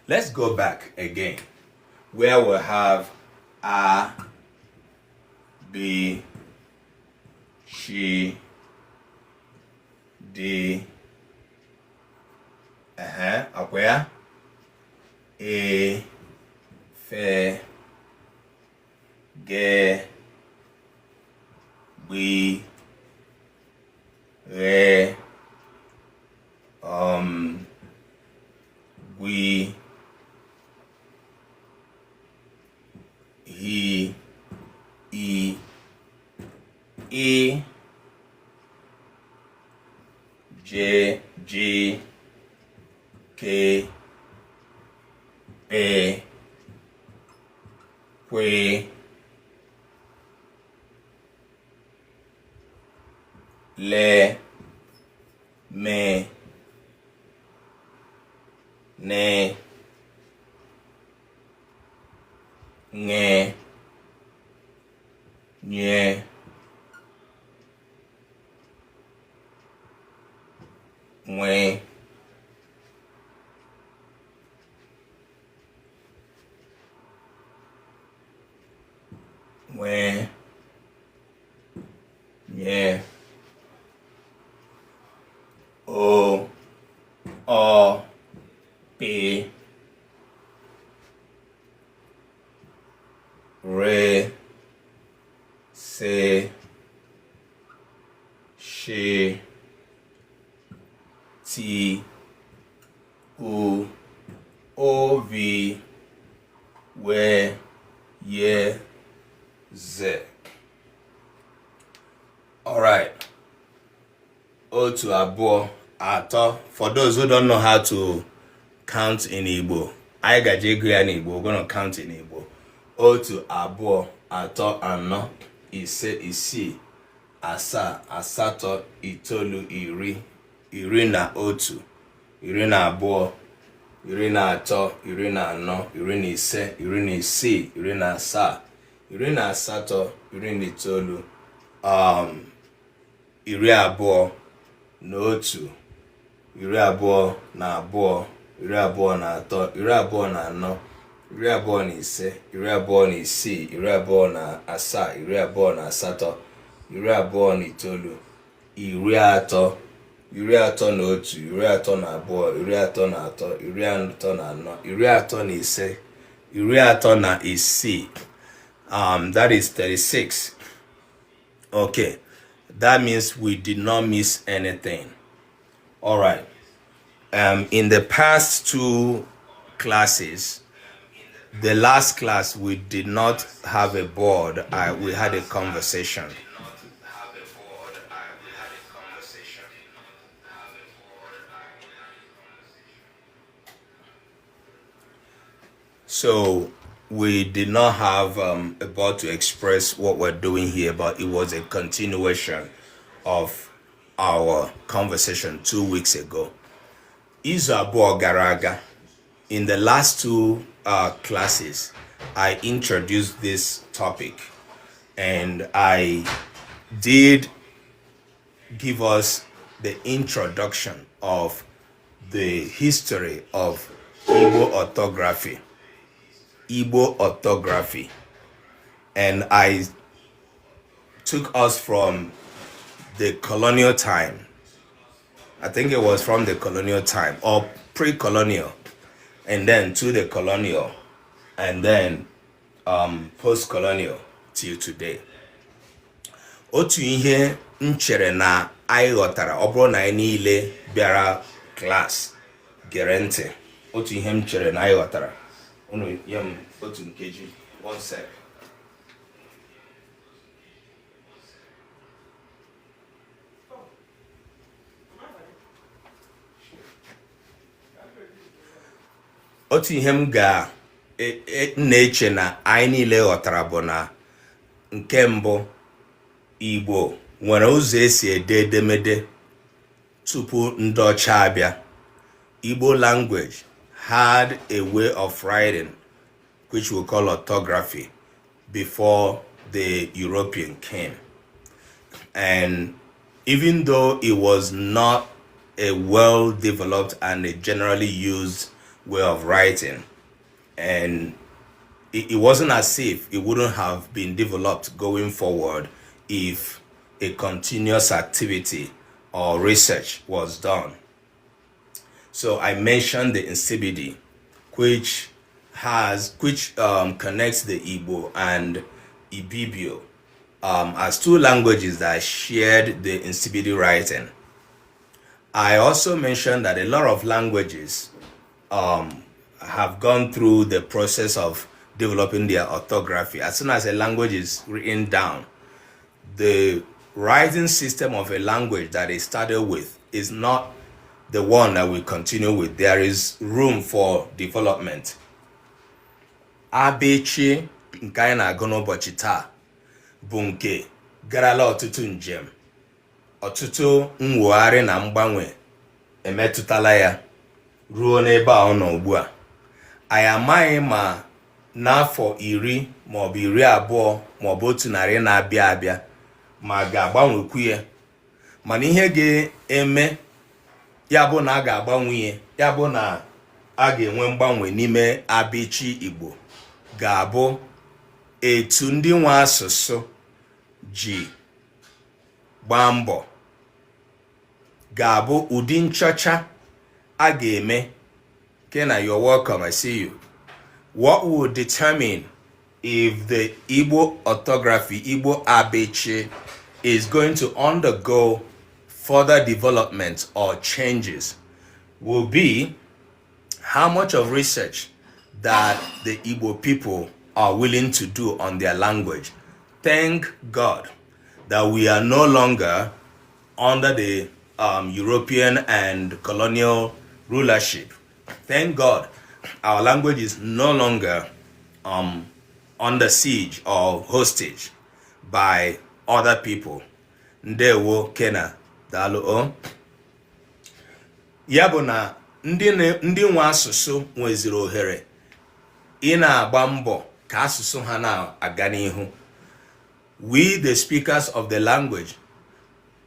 Let's go back again, where we have a, b, she, d, where a, fe, ge, we, re, we, he, e, j, g, k, pe, kwe, le, me, ne, nge, nye, mwe, mwe, nye, o, p, re, se, she, t, u, ov, we, ye, z. All right. Otu, abụọ, atọ. For those who don't know how to count in Igbo, I got in Igbo. We're going to count in Igbo. Otu, abụọ, atọ, anọ, ise, isii, asaa, asatọ, itoolu, iri, iri na otu, iri na abụọ, iri na atọ, iri na anọ, iri na ise, iri na isii, iri na asaa, iri na asatọ, iri na itoolu, iri abụọ na otu, iri abụọ na abụọ, iri abụọ na atọ, iri abụọ na anọ, iri abụọ na ise, iri abụọ na isii, iri abụọ na asaa, iri abụọ na asatọ, iri abụọ na itoolu, iri atọ, iri atọ na otu, iri atọ na abụọ, iri atọ na atọ, iri atọ na anọ, iri atọ na ise, iri atọ na isii. That is 36. Okay, that means we did not miss anything. All right. In the past two classes, the last class we did not have a board. We had a conversation. So we did not have a board to express what we're doing here, but it was a continuation of our conversation 2 weeks ago. Izu abụọ gara aga. In the last two classes, I introduced this topic, and I did give us the introduction of the history of Igbo orthography. Igbo orthography. And I took us from the colonial time. I think it was from the colonial time or pre-colonial, and then to the colonial, and then post-colonial till today. Otu ihe nchere na anyị ghọtara, ọ bụrụ na anyị niile bịara class gere ntị, otu ihe m chere na anyị ghọtara. Unu nye m otu nkeji, 1 sec. Otu ihe m na-eche na anyị niile ghọtara bụ na nke mbụ, Igbo nwere ụzọ esi ede edemede tupu ndị ọcha abịa. Igbo language had a way of writing which we call orthography before the European came. And even though it was not a well-developed and a generally used way of writing. And it wasn't as if it wouldn't have been developed going forward if a continuous activity or research was done. So I mentioned the Nsibidi, which connects the Igbo and Ibibio as two languages that shared the Nsibidi writing. I also mentioned that a lot of languages have gone through the process of developing their orthography. As soon as a language is written down, the writing system of a language that it started with is not the one that we continue with. There is room for development. Abechi nke anyị na-agụ n'ụbọchị taa bụ nke garala ọtụtụ njem, ọtụtụ mwogharị na mgbanwe emetụtala ya ruo n'ebe a ọ nọ ugbu a. Anyị amaghị ma n'afọ 10 maọbụ 20 maọbụ 100 na-abịa abịa ma ga-agbanwekwu ya, mana ihe ga-eme ya bụ na a ga-agbanwe ya, ya bụ na a ga-enwe mgbanwe n'ime abịchị Igbo, ga-abụ etu ndị nwe asụsụ ji gbaa mbọ, ga-abụ ụdị nchọcha a ga-eme. Kena, you're welcome, I see you. What will determine if the Igbo orthography, Igbo Abeche, is going to undergo further development or changes will be how much of research that the Igbo people are willing to do on their language. Thank God that we are no longer under the European and colonial rulership. Thank God our language is no longer under siege or hostage by other people. Ndewo Kena Dalo. Ya bụ na ndị nwe asụsụ nweziri ohere ị na-agba mbọ ka asụsụ ha na-aga n'ihu. We, the speakers of the language,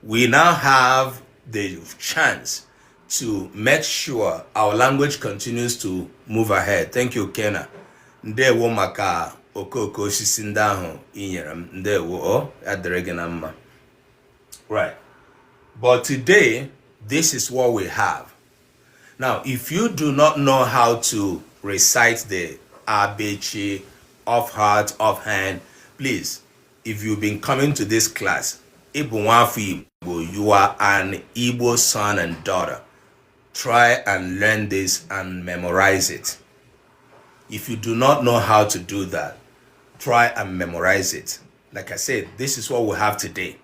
we now have the chance to make sure our language continues to move ahead. Thank you, Kena. Ndewo maka okoko osisi ndị ahụ inyere m. Ndewo adịrị na mma. Right. But today, this is what we have. Now, if you do not know how to recite the Abechi off heart, offhand, please, if you've been coming to this class, you are an Igbo son and daughter. Try and learn this and memorize it. If you do not know how to do that, try and memorize it. Like I said, this is what we have today.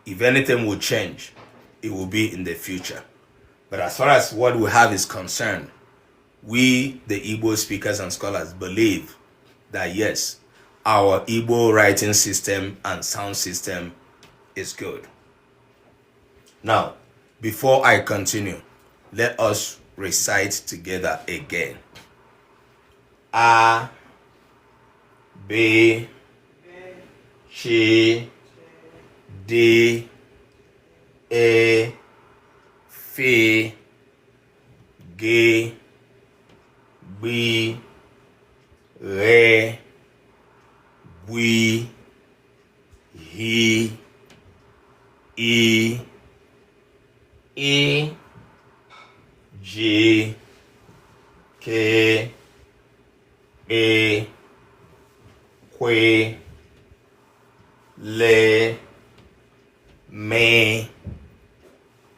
If anything will change, it will be in the future. But as far as what we have is concerned, we, the Igbo speakers and scholars, believe that yes, our Igbo writing system and sound system is good. Now, before I continue, let us recite together again. A, B, C, D, E, F, G, B, R, B, H, I, E, J, K, E, Kwe, Le, Me,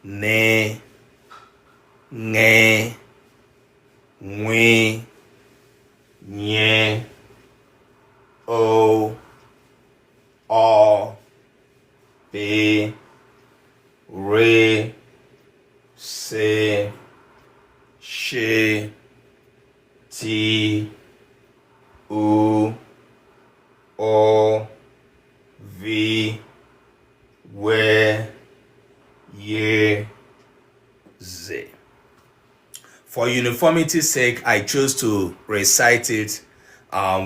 Ne, Nge, Nwe, Nye, O, P, Re, Se, She, T, U, O, V, We, Ye, Z. For uniformity's sake, I chose to recite it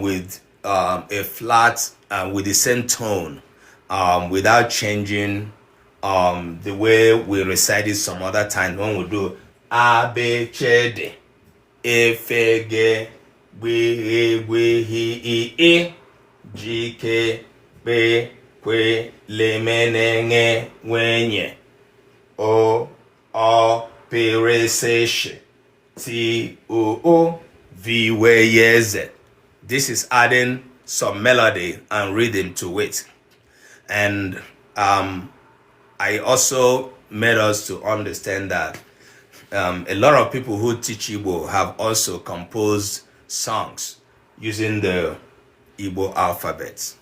with a flat with the same tone, without changing the way we recite it some other time when we do A, B, C, D. efege gbe jike pe kwe lemenenge wenye o pereseshe ti o viweyeze. This is adding some melody and rhythm to it. And I also made us to understand that a lot of people who teach Igbo have also composed songs using the Igbo alphabet.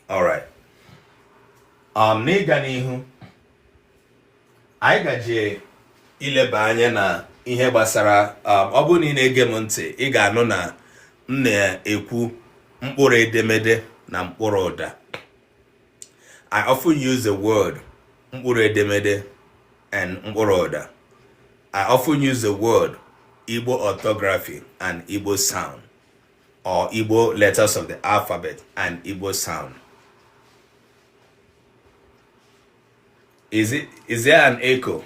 All right. N'ịga n'ihu, anyị gaje ileba anya na ihe gbasara ọ bụrụ na ị na-ege m ntị, ị ga-anụ na m na-ekwu mkpụrụ edemede na mkpụrụ ụda. I often use the word mkpụrụ edemede and mkpụrụ ụda. I often use the word Igbo orthography and Igbo sound, or Igbo letters of the alphabet and Igbo sound. Is there an echo?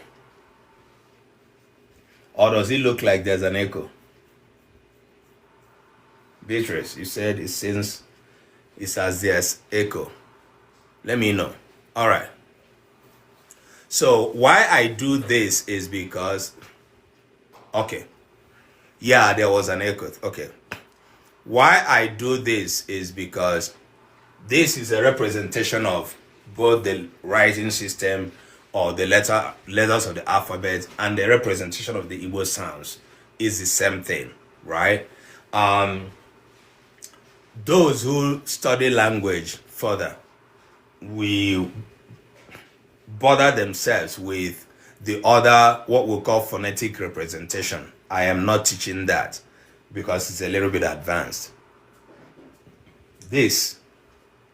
Or does it look like there's an echo? Beatrice, you said it seems it's as there's echo. Let me know. All right. So why I do this is because, okay. Yeah, there was an echo. Okay. Why I do this is because this is a representation of both the writing system or the letters of the alphabet and the representation of the Igbo sounds is the same thing, right? Those who study language further, we bother themselves with the other, what we call phonetic representation. I am not teaching that because it's a little bit advanced. This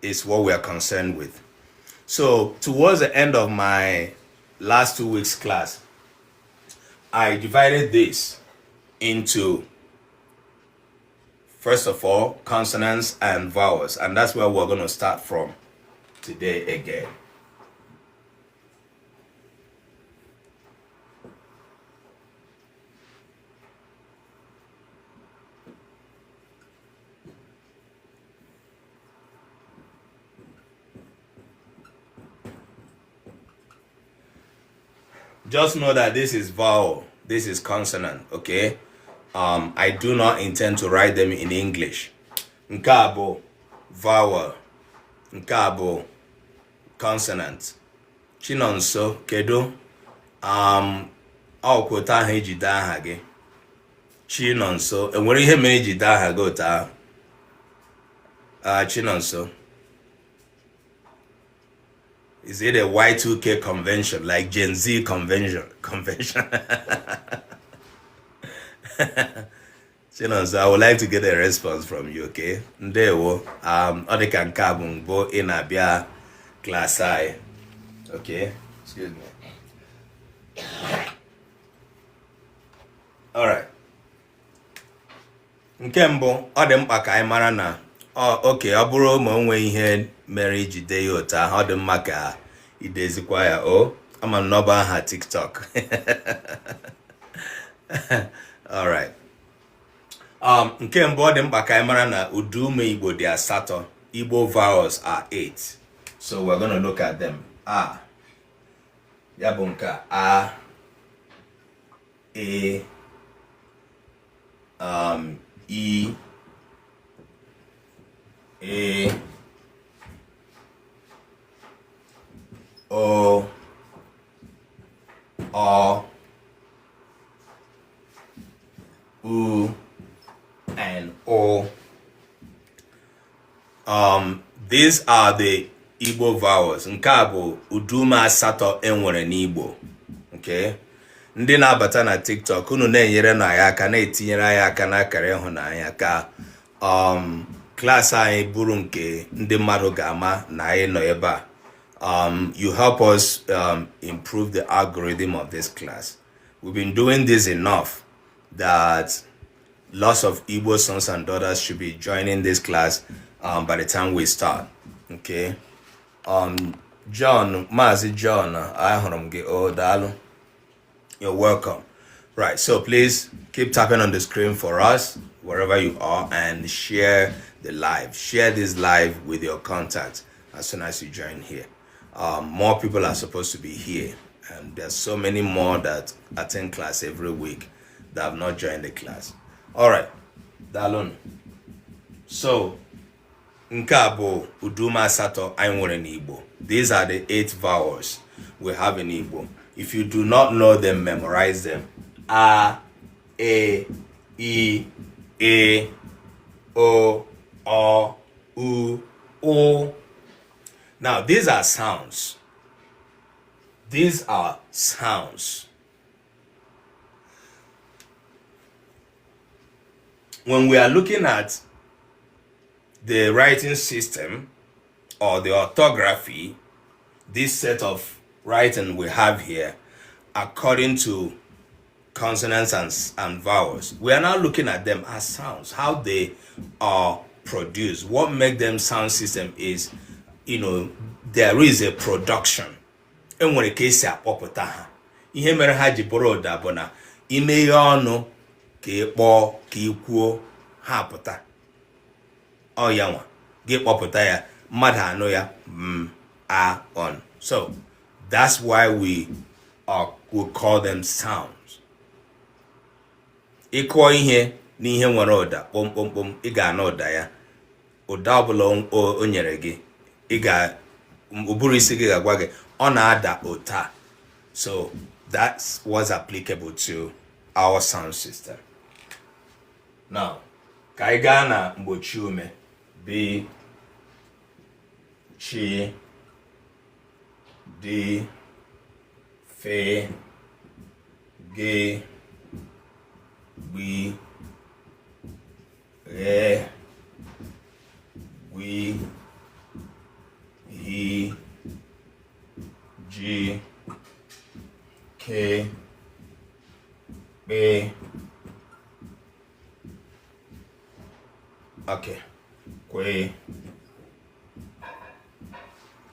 is what we are concerned with. So towards the end of my last 2 weeks class, I divided this into, first of all, consonants and vowels, and that's where we're going to start from today again. Just know that this is vowel, this is consonant, okay? I do not intend to write them in English. Nke a bụ vowel, nke a bụ consonant. Chinonso, kedu ọkwụta ahụ iji dee aha gị? Chinonso, enwere ihe mere iji dee aha gị otu ahụ? Chinonso. Is it a Y2K convention, like Gen Z convention? So I would like to get a response from you, okay? Ndewo, odika nke a bụ mbụ ị na-abịa class I, okay? Excuse me. All right. Nke mbụ, ọ dị mkpa ka anyị mara na okay, ọ bụrụ ma onwe ihe mere iji dee ya otu ahụ, ọ dị mma ka idezikwa ya. Ama n'ọba aha TikTok. All right. Nke mbụ, ọ dị mkpa ka anyị mara na ụdị ume Igbo dị asatọ. Igbo vowels are 8. So we're going to look at them. A. Ya bụ nke A. E. E. A, O, U, and O. These are the Igbo vowels. Nke a bụ uduma asatọ enwere n'Igbo. Okay? Ndị na-abata na TikTok, unu na-enyere na ya aka, na-etinyere ya aka n'akara ịhụnanya ka class anyị bụrụ nke ndị mmadụ ga-ama na anyị nọ ebe a. You help us improve the algorithm of this class. We've been doing this enough that lots of Igbo sons and daughters should be joining this class by the time we start. Okay. John, Mazi John, I heard him get daalụ. You're welcome. Right, so please keep tapping on the screen for us, wherever you are, and share the live. Share this live with your contacts as soon as you join here. More people are supposed to be here, and there's so many more that attend class every week that have not joined the class. All right, Dalon. So, Nkabo, Uduma, Sato, Ainwere in Igbo. These are the 8 vowels we have in Igbo. If you do not know them, memorize them. A, E, I, E, O, U, O. Now, these are sounds. These are sounds. When we are looking at the writing system or the orthography, this set of writing we have here, according to consonants and vowels, we are now looking at them as sounds, how they are produced. What makes them sound system is, there is a production. And when a case a popota, ihe mere ha ji bụrụ ụda bụ na ime ihe ọnụ ka ịkpọ ka ikwuo ha pụta. Ọ ya nwa gị kpọpụta ya mmadụ anụ ya on. So that's why we call them sounds. Ịkụọ ihe n'ihe nwere ụda kpọmkpọmkpọm, ị ga-anụ ụda ya. Ụda ọbụla o nyere gị, ụbụrụ isi gị ga-agwa gị ọ na-ada ụta. So that's what's applicable to our sound system. Now, ka anyị gaa na mgbochi ume. B, chi, di, fe, ge, gbi, re, gwi, hi, ji, ke, be. Okay. Kwe.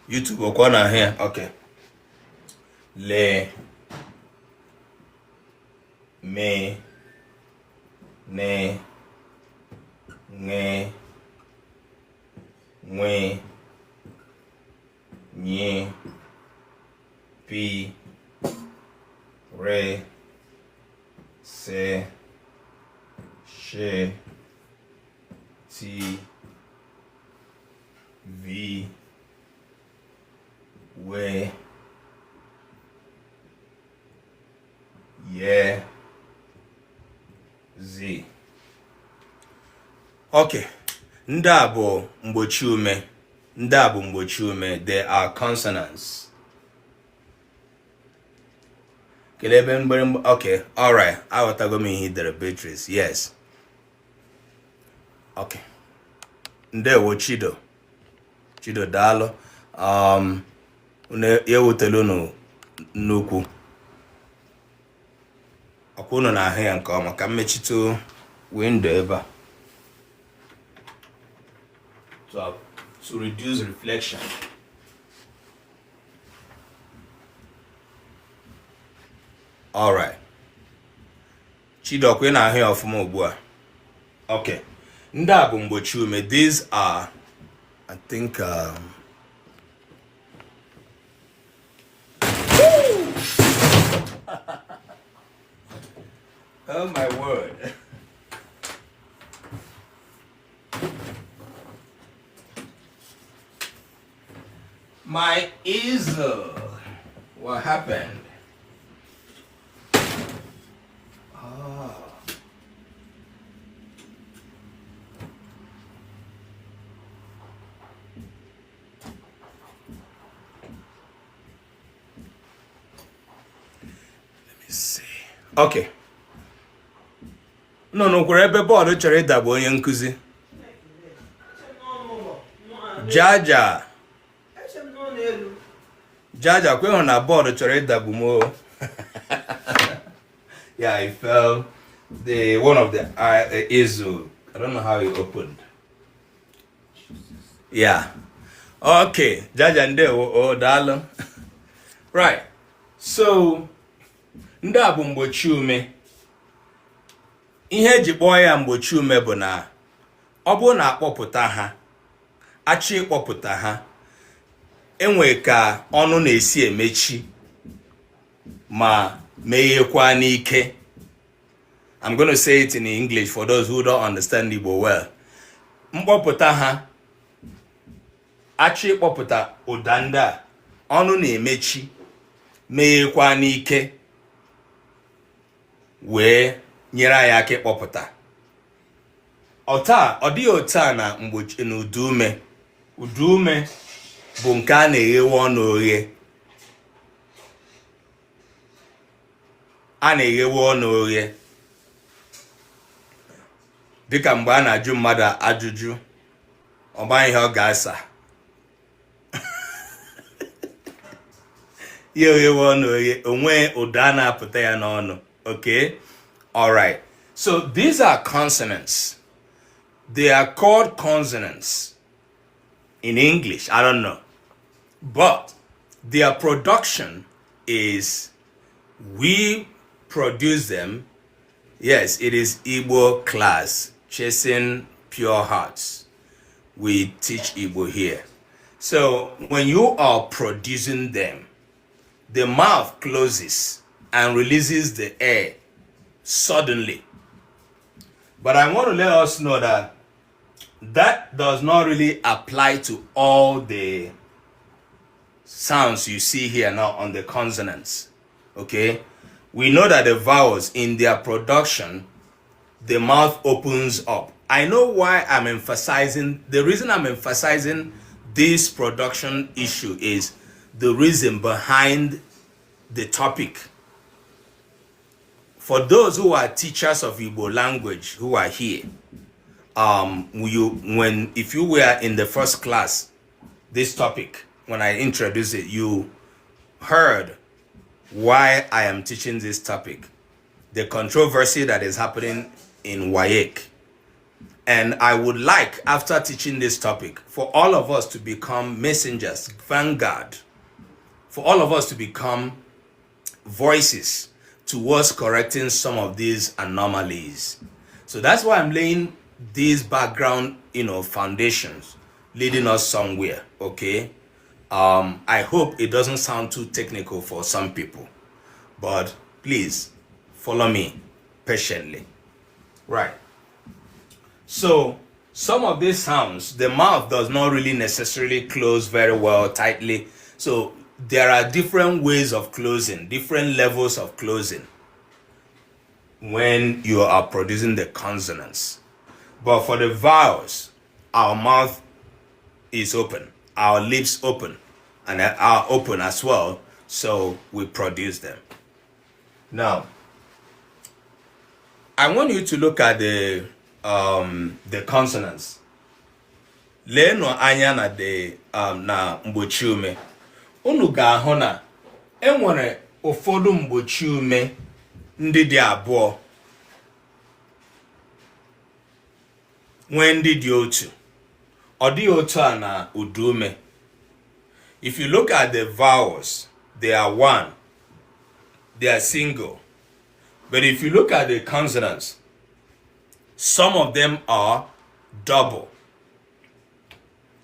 YouTube okwana here. Okay. Le, me, ne, nge, nwe, nye, pi, re, se, she, ti, v, we, ye, z. Okay. Ndị a bụ mgbochi ume. Ndị a bụ mgbochi ume. They are consonants. Kelebe mgbere. Okay. All right. Aghọtago m ihe idere, Beatrice. Yes. Okay. Ndewo Chido. Chido daalụ. Ewutelu nnukwu. Ọkwa unu na-ahụ ya nke ọma ka mmechitu window ebe a. To reduce reflection. All right. Chido, ọkwa ị na-ahụ ya ọfụma ugbu a. Okay. Ndị a bụ mgbochi ume. These are, I think, oh my word. My easel. What happened? See. Okay. No, kwere ebe bọọlụ chọrọ ịdagbu onye nkụzi. Jaja kwe hụ na bọọlụ chọrọ ịdagbu m. Yeah, I fell. One of the easel. I don't know how it opened. Yeah. Okay. Jaja ndewo daalụ. Right. So, ndị a bụ mgbochi ume. ihe eji kpọọ ya mgbochi ume bụ na ọ bụrụ na akpọpụta ha achị ịkpọpụta ha enwe ka ọnụ na-esi emechi ma meghekwa n'ike. I'm going to say it in English for those who don't understand Igbo well. Mkpọpụta ha achị ịkpọpụta ụda ndị a ọnụ na-emechi meghekwa n'ike wee nyere anyị aka ịkpọpụta. Ọ dịghị otu a na mgbochi na udume. Udume bụ nke a na-eghewe ọnụ oghe. A na-eghewe ọnụ oghe dịka mgbe a na-ajụ mmadụ ajụjụ ọ ma ihe ọ ga-asa ya oghewe ọnụ oghe onwe ụda na-apụta ya n'ọnụ. Okay, all right, so these are consonants. They are called consonants in English. I don't know, but their production is we produce them. Yes, it is Igbo class, Chasing Pure Hearts. We teach Igbo here. So when you are producing them, the mouth closes and releases the air suddenly. But I want to let us know that that does not really apply to all the sounds you see here now on the consonants. Okay, we know that the vowels in their production, the mouth opens up. I know why I'm emphasizing, the reason I'm emphasizing this production issue is the reason behind the topic. For those who are teachers of Igbo language who are here, if you were in the first class, this topic, when I introduced it, you heard why I am teaching this topic, the controversy that is happening in WAEC. And I would like, after teaching this topic, for all of us to become messengers, vanguard, for all of us to become voices towards correcting some of these anomalies. So that's why I'm laying these background, foundations, leading us somewhere, okay? I hope it doesn't sound too technical for some people, but please follow me patiently. Right. So some of these sounds, the mouth does not really necessarily close very well, tightly. So there are different ways of closing, different levels of closing when you are producing the consonants. But for the vowels, our mouth is open, our lips open, and are open as well, so we produce them. Now, I want you to look at the consonants. Leno anya na na mgbochi ume. Unu ga-ahụ na enwere ụfọdụ mgbochi ume ndị dị abụọ nwee ndị dị otu. Ọ dị otu a na udume. If you look at the vowels, they are one, they are single. But if you look at the consonants, some of them are double,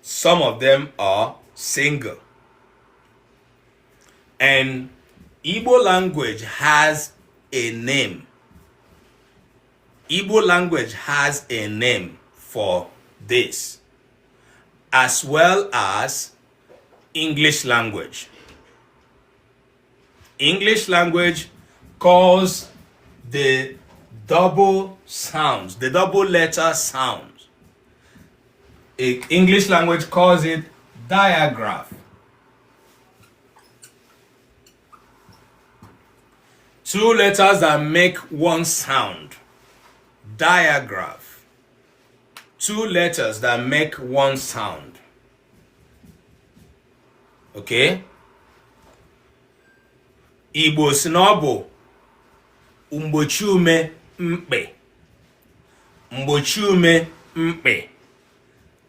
some of them are single. And Igbo language has a name. Igbo language has a name for this, as well as English language. English language calls the double sounds, the double letter sounds. English language calls it diagraph. Two letters that make one sound. Diagraph. Two letters that make one sound. Okay? Igbo sinobo mgbochi ume mkpe. Mgbochi ume mkpe.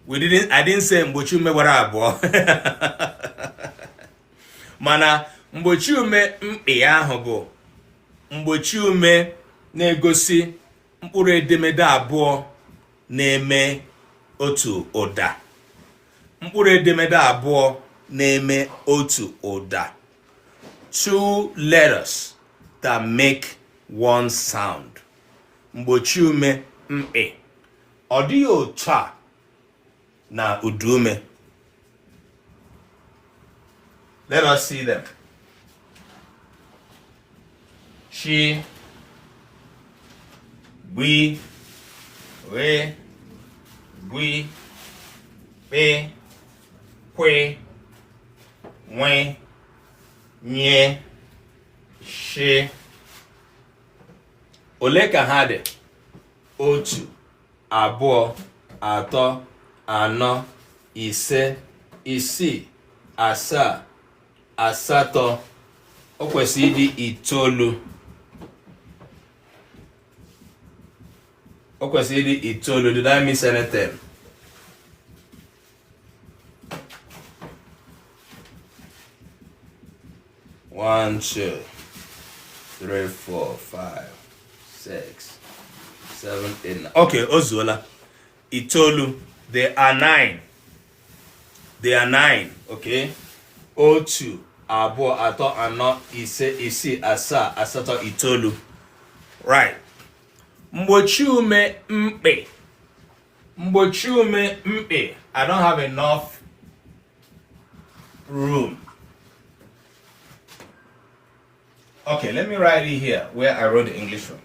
I didn't say mgbochi ume gbara abụọ. Mana mgbochi ume mkpe ahụ bụ mgbochi ume na-egosi mkpụrụ edemede abụọ na-eme otu ụda. Mkpụrụ edemede abụọ na-eme otu ụda. Two letters that make one sound. Mgbochi ume mkpị. Ọ dịghị otu a na udume. Let us see them. Chi, gbi, we, gbi, pe, kwe, nwe, nye, shi. Ole ka ha dị? Otu, abụọ, atọ, anọ, ise, isii, asaa, asatọ. O kwesịrị ịdị itoolu. O kwesịrị ịdị itoolu. Did I miss anything? One, two, three, four, five, six, seven, eight, nine. Okay, ozuola. Itoolu. There are 9. There are 9. Okay. Otu, abụọ, atọ, anọ, ise, isii, asaa, asatọ, itoolu. Right. Mgbochi ume mkpị. Mgbochi ume mkpị. I don't have enough room. Okay, let me write it here where I wrote the English one.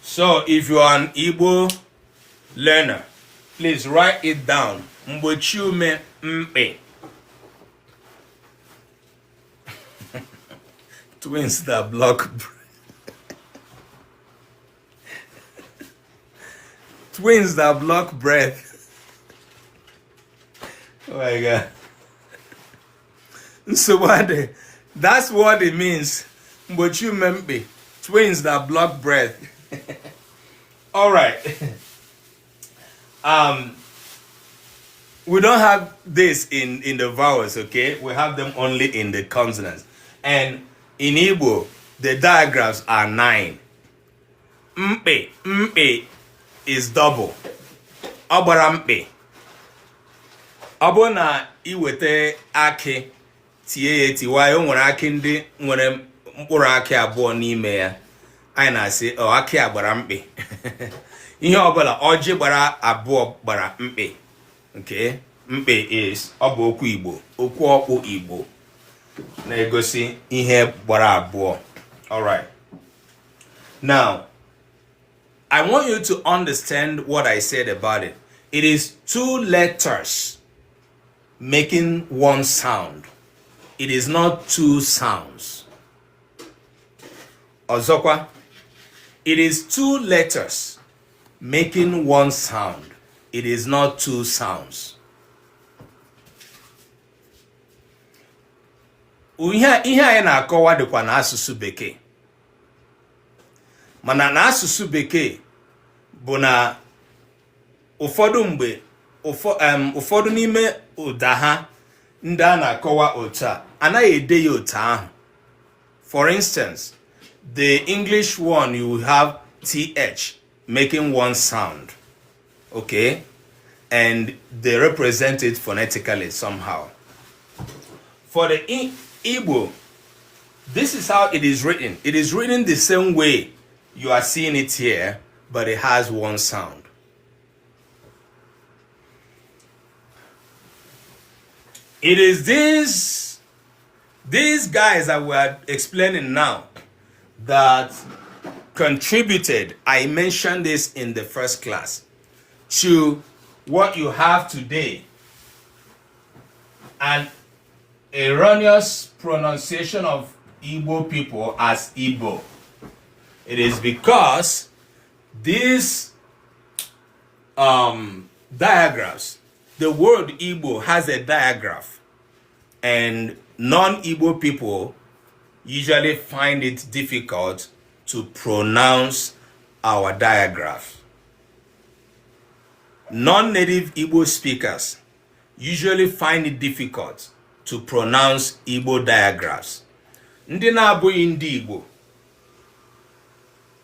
So if you are an Igbo learner, please write it down. Mgbochi ume mkpị. Twins that block twins that block breath. Oh my God. So that's what it means. Mgbochi ume mkpị. Twins that block breath. All right. We don't have this in the vowels, okay? We have them only in the consonants. And in Igbo, the diagraphs are 9. Mpe is double. Ọgbara mkpe. Ọ bụ na iwete akị tie ya tiwa, o nwere akị ndị nwere mkpụrụ akị abụọ n'ime ya. Anyị na-asị akị a gbara mkpị. Ihe ọbụla ọjị gbara abụọ gbara mkpị. Okay? Mkpị is ọ bụ okwu Igbo, okwu ọkpụ Igbo na-egosi ihe gbara abụọ. All right. Now, I want you to understand what I said about it. It is 2 letters making one sound. It is not 2 sounds. Ọzọkwa, it is 2 letters making one sound. It is not 2 sounds. Ihe anyị na-akọwa dịkwa n'asụsụ Bekee. Mana n'asụsụ Bekee bụ na ụfọdụ mgbe ụfọdụ n'ime ụda ha ndị a na-akọwa otu a anaghị ede ya otu ahụ. For instance, the English one, you will have TH making one sound. Okay? And they represent it phonetically somehow. For the Igbo, this is how it is written. It is written the same way you are seeing it here, but it has one sound. It is these guys that we are explaining now that contributed, I mentioned this in the first class, to what you have today. An erroneous pronunciation of Igbo people as Igbo. It is because these diagrams, the word Igbo has a diagraph, and non-Igbo people usually find it difficult to pronounce our diagraph. Non-native Igbo speakers usually find it difficult to pronounce Igbo diagraphs. Ndị na-abụghị ndị Igbo,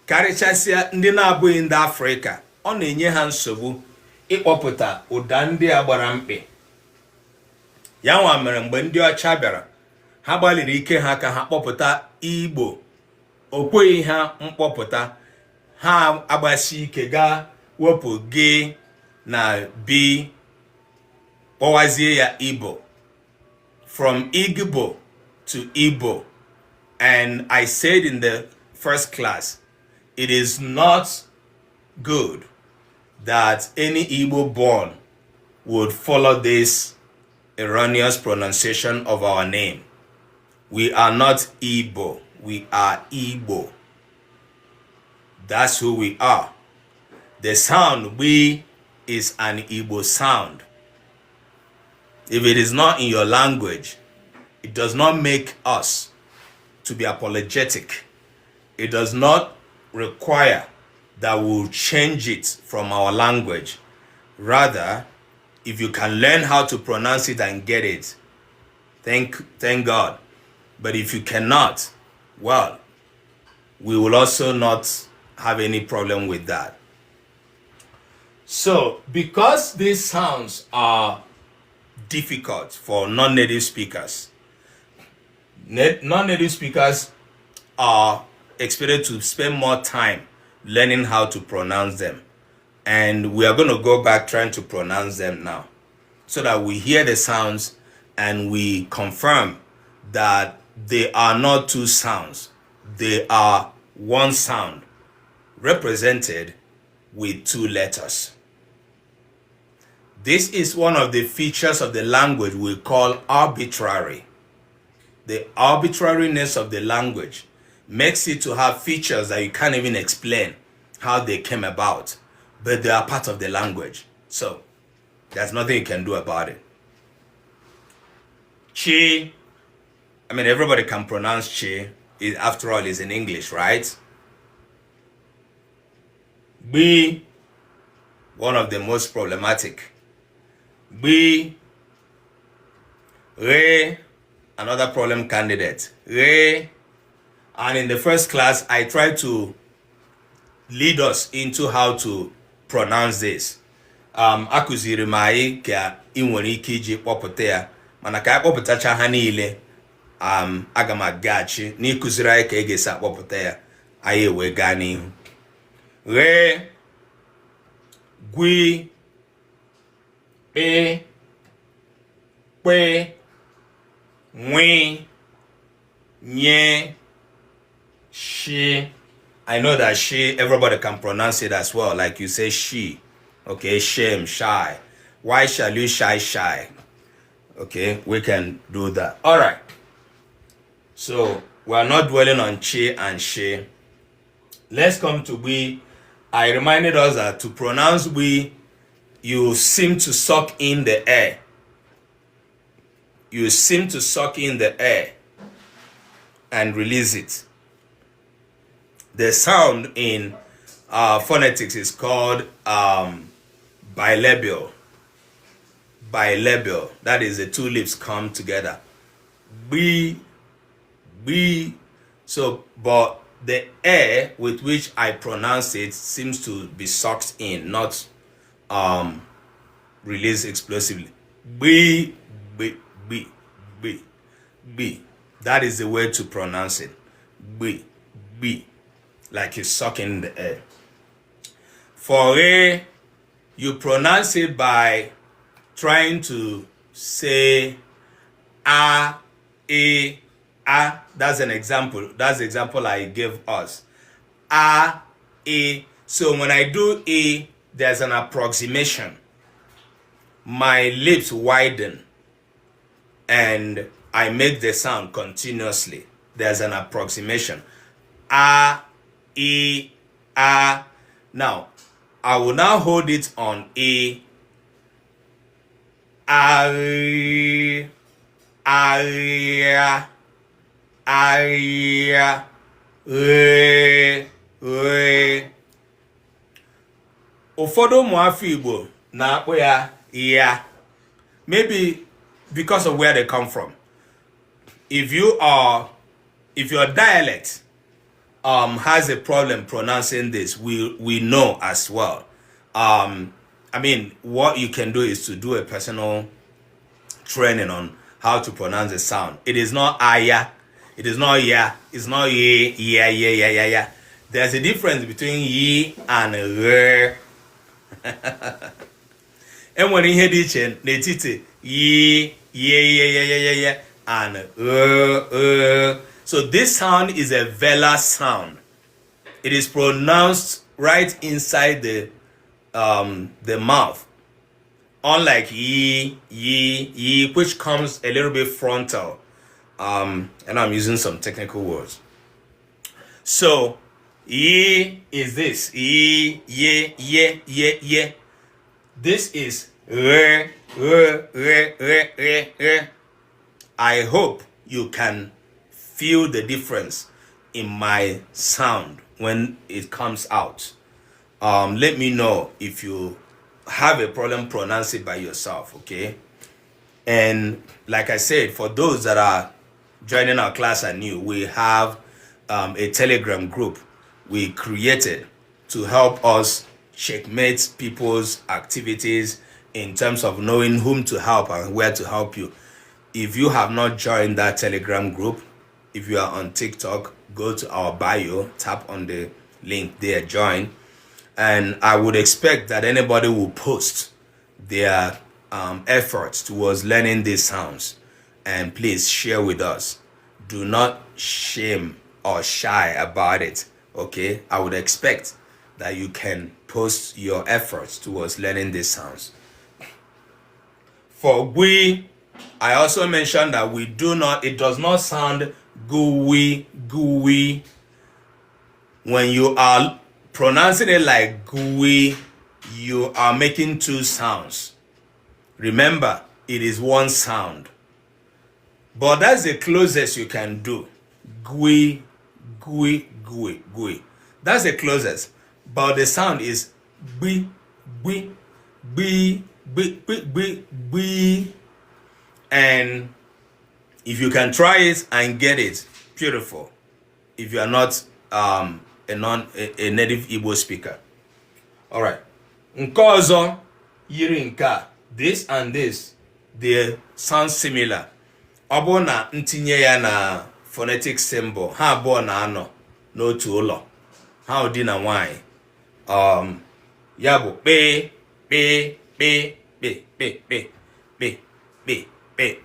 karịchasịa ndị na-abụghị ndị Afrịka, ọ na-enye ha nsogbu ịkpọpụta ụda ndị a gbara mkpị. Ya nwa mere mgbe ndị ọcha bịara, ha gbalịrị ike ha ka ha kpọpụta Igbo. O kweghị ha mkpọpụta, ha agbasi ike gaa wepụ G na B, kpọwazie ya Igbo. From Igbo to Igbo. And I said in the first class, it is not good that any Igbo born would follow this erroneous pronunciation of our name. We are not Igbo, we are Igbo. That's who we are. The sound we is an Igbo sound. If it is not in your language, it does not make us to be apologetic. It does not require that we'll change it from our language. Rather, if you can learn how to pronounce it and get it, thank God. But if you cannot, well, we will also not have any problem with that. So, because these sounds are difficult for non-native speakers, non-native speakers are expected to spend more time learning how to pronounce them. And we are going to go back trying to pronounce them now, so that we hear the sounds and we confirm that they are not two sounds. They are one sound represented with two letters. This is one of the features of the language we call arbitrary. The arbitrariness of the language makes it to have features that you can't even explain how they came about, but they are part of the language. So there's nothing you can do about it. Chi, I mean, everybody can pronounce chi. After all, it's in English, right? B, one of the most problematic. B, re, another problem candidate. Re, and in the first class, I tried to lead us into how to pronounce this. Akụziri mai ka ị nwere ike iji kpọpụta ya, mana ka akpọpụtacha ha niile, aga m agachi n'ịkụziri anyị ka ị ga-esi akpọpụta ya, anyị ewe gaa n'ihu. Re, gwi, pe, kwe, nwi, nye, she. I know that she, everybody can pronounce it as well. Like you say she. Okay, shame, shy. Why shall you shy? Okay, we can do that. All right. So, we are not dwelling on chi and she. Let's come to we. I reminded us that to pronounce we, you seem to suck in the air. You seem to suck in the air and release it. The sound in phonetics is called bilabial. Bilabial. That is, the two lips come together. B. So, but the air with which I pronounce it seems to be sucked in, not released explosively. B. That is the way to pronounce it. B. Like you're sucking the air. For a, you pronounce it by trying to say a. That's an example. That's the example I gave us. A. So when I do a, there's an approximation. My lips widen and I make the sound continuously. There's an approximation. A. Now, I will now hold it on A. Ụfọdụ ụmụafọ Igbo na-akpọ ya ya, maybe because of where they come from. If your dialect has a problem pronouncing this, we know as well. I mean, what you can do is to do a personal training on how to pronounce the sound. It is not aya, it is not ya, it's not ye, yeah. There's a difference between ye and re. And when you hear this, they teach ye, yeah, and so this sound is a velar sound. It is pronounced right inside the mouth, unlike ye, which comes a little bit frontal. And I'm using some technical words. So ye is this, ye. This is re. I hope you can feel the difference in my sound when it comes out. Let me know if you have a problem pronouncing it by yourself, okay? And like I said, for those that are joining our class are new, we have a Telegram group we created to help us checkmate people's activities in terms of knowing whom to help and where to help you. If you have not joined that Telegram group, if you are on TikTok, go to our bio, tap on the link there, join. And I would expect that anybody will post their efforts towards learning these sounds. And please share with us. Do not shame or shy about it, okay? I would expect that you can post your efforts towards learning these sounds. For we, I also mentioned that it does not sound gooey. When you are pronouncing it like gooey, you are making two sounds. Remember, it is one sound. But that's the closest you can do. Gooey. That's the closest. But the sound is B. And if you can try it and get it, beautiful. If you are not a native Igbo speaker. All right. Nkozo yiri nka. This and this, they sound similar. Obona ntinye ya na phonetic symbol. Ha abụọ na anọ n'otu ụlọ. Ha ụdị na nwanyị. Ya bụ pe.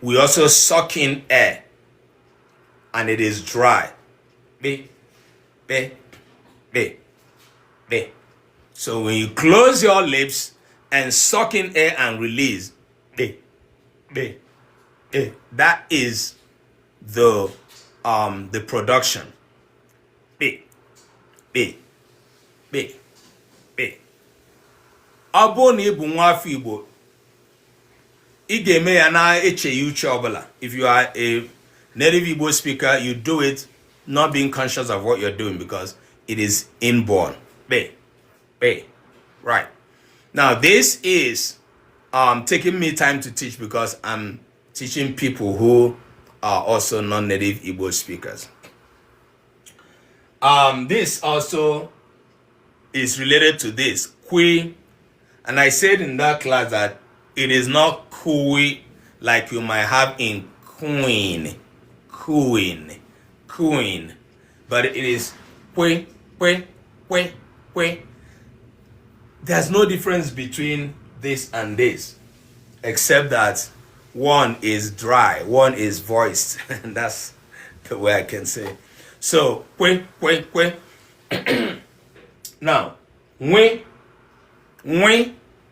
We also suck in air, and it is dry. Be. So when you close your lips and suck in air and release, that is the production. Be. Abo na ibu nwa afọ Igbo, ị ga-eme ya na eche uche ọbụla. If you are a native Igbo speaker, you do it not being conscious of what you're doing because it is inborn. Be. Right. Now this is taking me time to teach because I'm teaching people who are also non-native Igbo speakers. This also is related to this, qui. And I said in that class that it is not kui like you might have in queen, but it is que. There's no difference between this and this, except that one is dry, one is voiced, and that's the way I can say. So que. Now, we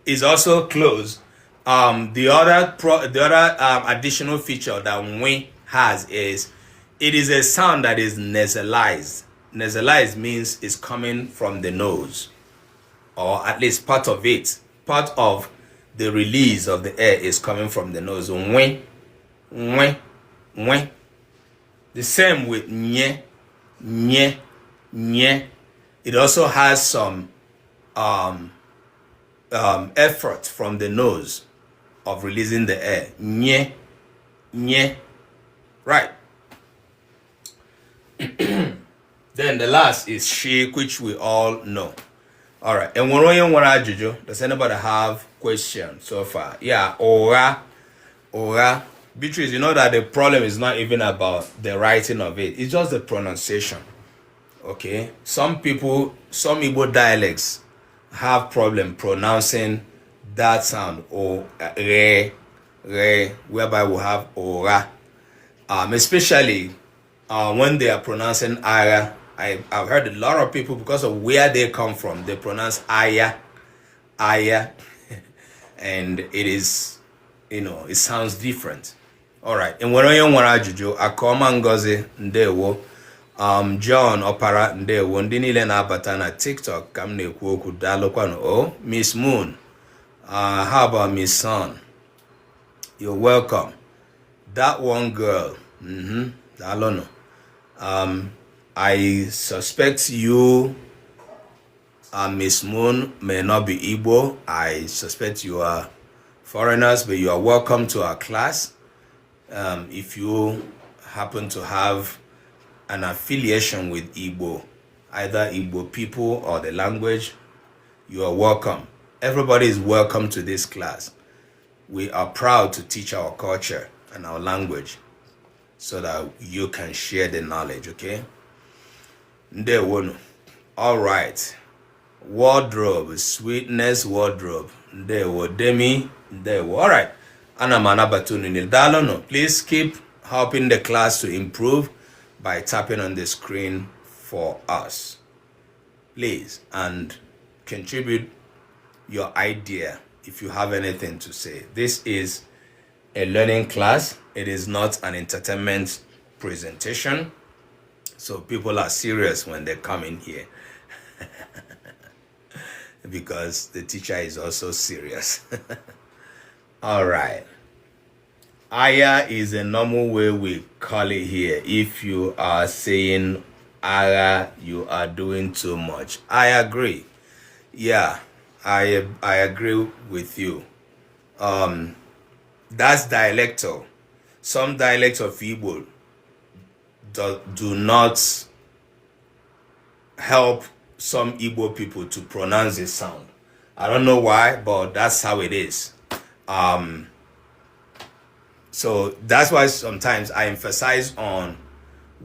is also closed. The other additional feature that we has is it is a sound that is nasalized. Nasalized means it's coming from the nose, or at least part of it. Part of the release of the air is coming from the nose. We. The same with nye. It also has some effort from the nose. of releasing the air. Nye, nye. Right. Then the last is she, which we all know. All right. And does anybody have questions so far? Yeah. Ora. Beatrice, you know that the problem is not even about the writing of it. It's just the pronunciation. Okay. Some people, some Igbo dialects have problem pronouncing that sound or re, whereby we have ora. Especially when they are pronouncing aya. I've heard a lot of people, because of where they come from, they pronounce aya, and it is, it sounds different. All right. And when I want to akoma ngozi ndewo, John Opara ndewo, ndị niile na-abata na TikTok ka m na-ekwu okwu daalụkwanụ. Oh, Miss Moon, how about Miss Son? You're welcome. That one girl, daalụnụ. I suspect you, Miss Moon, may not be Igbo. I suspect you are foreigners, but you are welcome to our class. If you happen to have an affiliation with Igbo, either Igbo people or the language, you are welcome. Everybody is welcome to this class. We are proud to teach our culture and our language so that you can share the knowledge, okay? Ndewonu. All right. Wardrobe, sweetness wardrobe. Ndewo, Demi, ndewo. All right. Anamana Batunini Dalono. Please keep helping the class to improve by tapping on the screen for us. Please, and contribute your idea if you have anything to say. This is a learning class. It is not an entertainment presentation. So people are serious when they come in here. Because the teacher is also serious. All right. Aya is a normal way we call it here. If you are saying aya, you are doing too much. I agree. Yeah, I agree with you. That's dialectal. Some dialects of Igbo do not help some Igbo people to pronounce this sound. I don't know why, but that's how it is. So that's why sometimes I emphasize on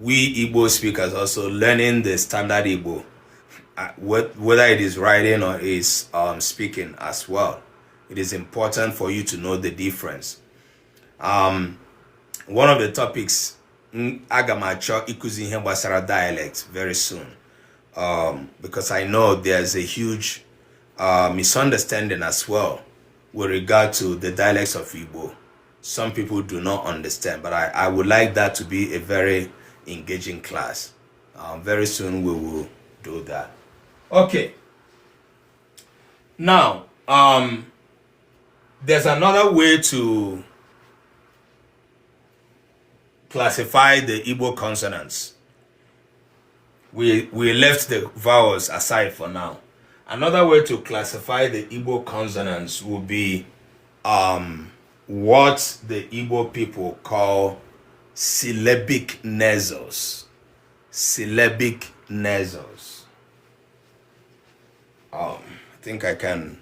we Igbo speakers also learning the standard Igbo, whether it is writing or is speaking as well. It is important for you to know the difference. One of the topics, agamacho ikuzi ihe gbasara dialect very soon, because I know there's a huge misunderstanding as well with regard to the dialects of Igbo. Some people do not understand, but I would like that to be a very engaging class. Very soon we will do that. Okay. Now, there's another way to classify the Igbo consonants. We left the vowels aside for now. Another way to classify the Igbo consonants would be what the Igbo people call syllabic nasals. Syllabic nasals. I think I can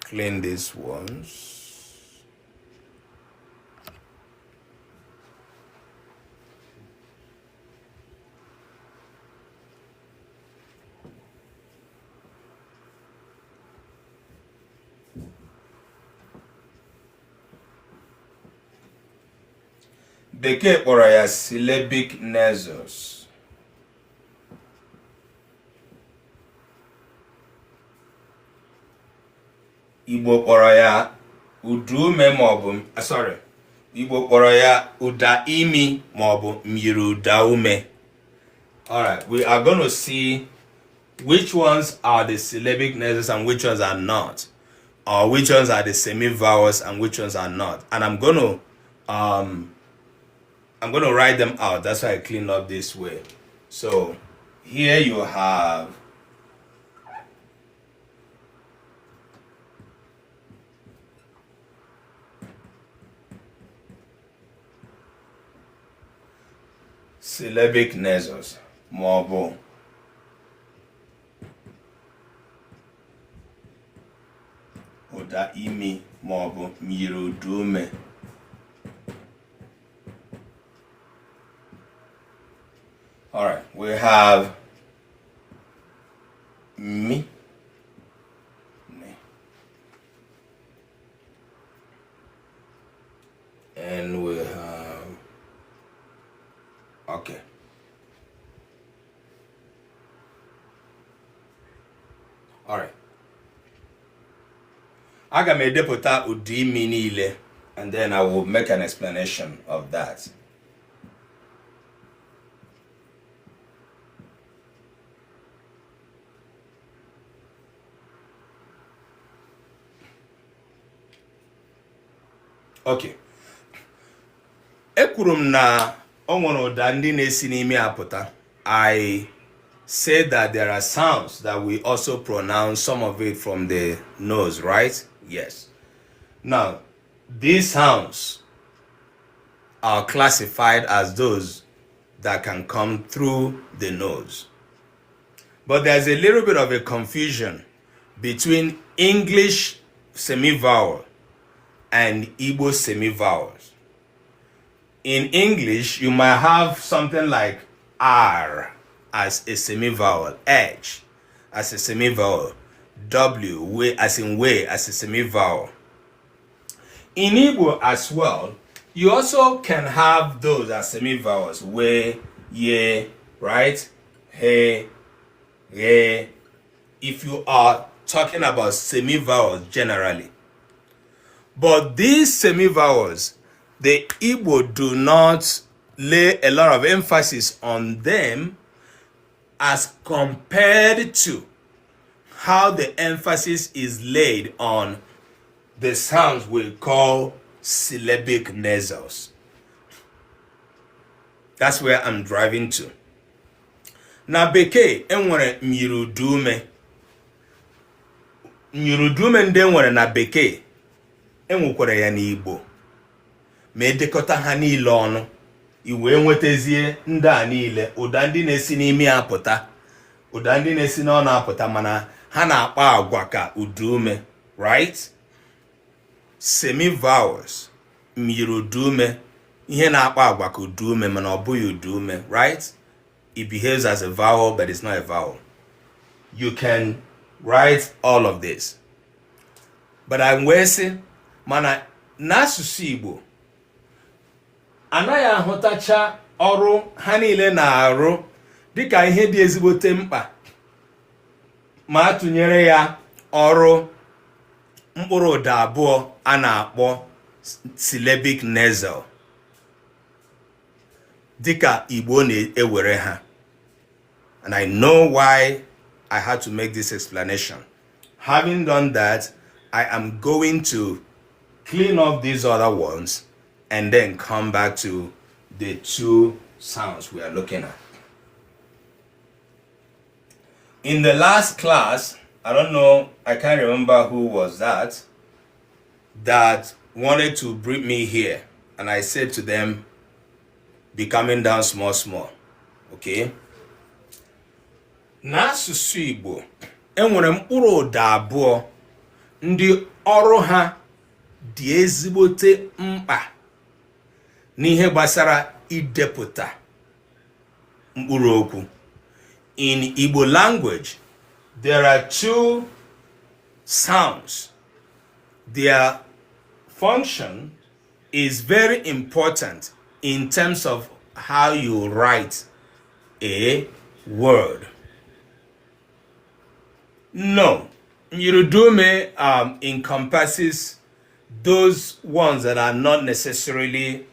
clean these ones. Bekee kpọrọ ya syllabic nasals. Igbo kpọrọ ya udume maọbụ Igbo kpọrọ ya ụda imi maọbụ mmiri ụda ume. All right, we are going to see which ones are the syllabic nasals and which ones are not, or which ones are the semi-vowels and which ones are not. And I'm going to write them out. That's why I cleaned up this way. So here you have syllabic nasals maọbụ ụda imi maọbụ mirudume. All right, we have me, and we have, okay. All right. Aga m edepụta ụdị imi niile, and then I will make an explanation of that. Okay. Ekwuru m na o nwere ụda ndị na-esi n'imi apụta. I said that there are sounds that we also pronounce, some of it from the nose, right? Yes. Now, these sounds are classified as those that can come through the nose. But there's a little bit of a confusion between English semivowel and Igbo semivowels. In English, you might have something like R as a semivowel, H as a semivowel, W as in way as a semivowel. In Igbo as well, you also can have those as semivowels, we, ye, right? He, ye. If you are talking about semivowels generally. But these semivowels, the Igbo do not lay a lot of emphasis on them as compared to how the emphasis is laid on the sounds we call syllabic nasals. That's where I'm driving to. Na bekee enwere mirudume. Mirudume ndị enwere na bekee enwekwara ya n'Igbo. Ma edekọta ha niile ọnụ, iwe nwetazie ndị a niile, ụda ndị na-esi n'imi apụta, ụda ndị na-esi n'ọnụ apụta, mana ha na-akpa agwa ka udume, right? Semivowels, mirudume, ihe na-akpa agwa ka udume mana ọ bụghị udume, right? It behaves as a vowel, but it's not a vowel. You can write all of this. But I'm wasting, mana n'asụsụ Igbo, anaghị ahụtacha ọrụ ha niile na-arụ dịka ihe dị ezigbote mkpa ma atụnyere ya ọrụ mkpụrụ ụda abụọ a na-akpọ syllabic nasal dịka Igbo na-ewere ha. And I know why I had to make this explanation. Having done that, I am going to clean up these other ones and then come back to the two sounds we are looking at. In the last class, I don't know, I can't remember who was that wanted to bring me here. And I said to them, be coming down small, small. Okay? N'asụsụ Igbo, enwere mkpụrụ ụda abụọ ndị ọrụ ha dị ezigbote mkpa n'ihe gbasara idepụta mkpụrụ okwu. In Igbo language, there are two sounds. Their function is very important in terms of how you write a word. No, Mirudume encompasses those ones that are not necessarily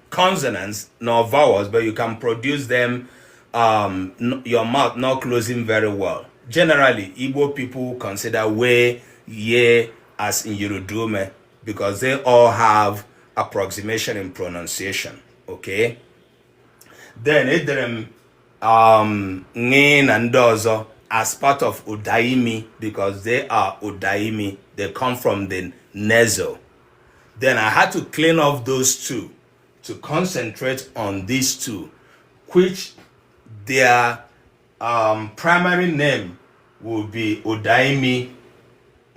consonants nor vowels, but you can produce them your mouth not closing very well. Generally, Igbo people consider we, ye as in Mirudume because they all have approximation in pronunciation. Okay? Then Edrem Ngin and Dozo as part of Udaimi because they are Udaimi. They come from the nasal. Then I had to clean off those two to concentrate on these two, which their primary name will be Odaimi,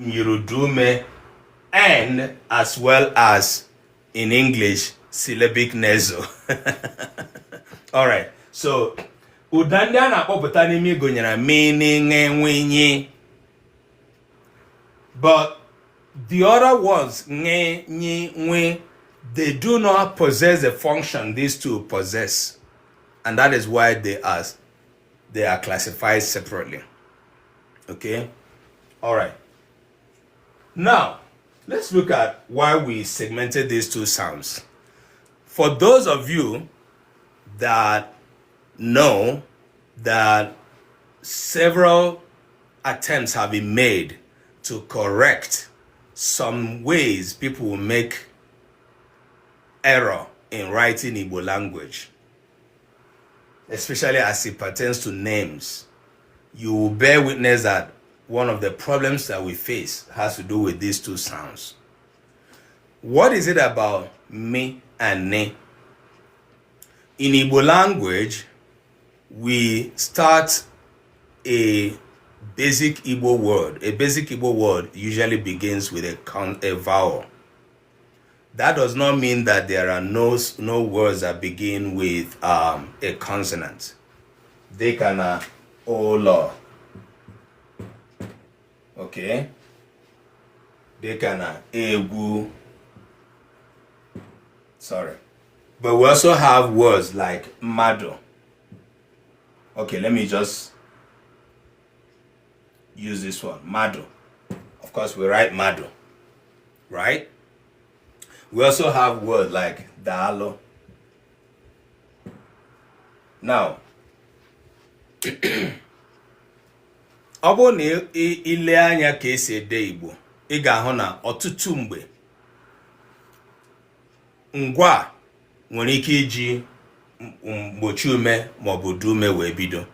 Mirudume, and as well as in English, syllabic nasal. All right, so Udanda na akpọpụta n'ime gụnyere meaning enwenye, but the other ones nye, nyi, nwe, they do not possess the function these two possess, and that is why they are classified separately. Okay, all right. Now let's look at why we segmented these two sounds. For those of you that know that several attempts have been made to correct some ways people will make error in writing Igbo language, especially as it pertains to names, you will bear witness that one of the problems that we face has to do with these two sounds. What is it about me and ne? In Igbo language, we start a basic Igbo word. A basic Igbo word usually begins with a vowel. That does not mean that there are no words that begin with a consonant. They can ola. Okay. They can egu. Sorry. But we also have words like mado. Okay, let me just use this one, mado. Of course, we write mado, right? We also have words like dalo. Now, ọ bụrụ na ile anya ka esi ede Igbo, ị ga-ahụ na ọtụtụ mgbe ngwa nwere ike iji mgbochi ume maọbụ dume wee bido,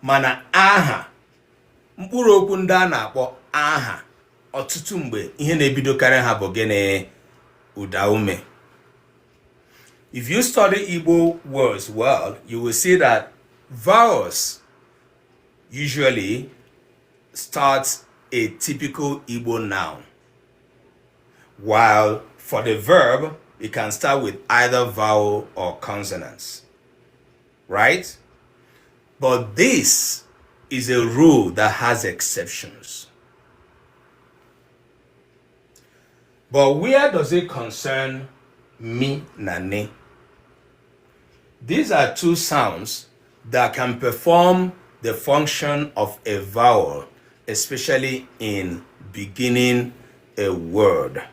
mana aha, mkpụrụ okwu ndị a na-akpọ aha, ọtụtụ mgbe ihe na-ebidokarị ha bụ gịnị? Ụda ume. If you study Igbo words well, you will see that vowels usually start a typical Igbo noun, while for the verb, it can start with either vowel or consonants, right? But this is a rule that has exceptions. But where does it concern mi na ne? These are two sounds that can perform the function of a vowel, especially in beginning a word,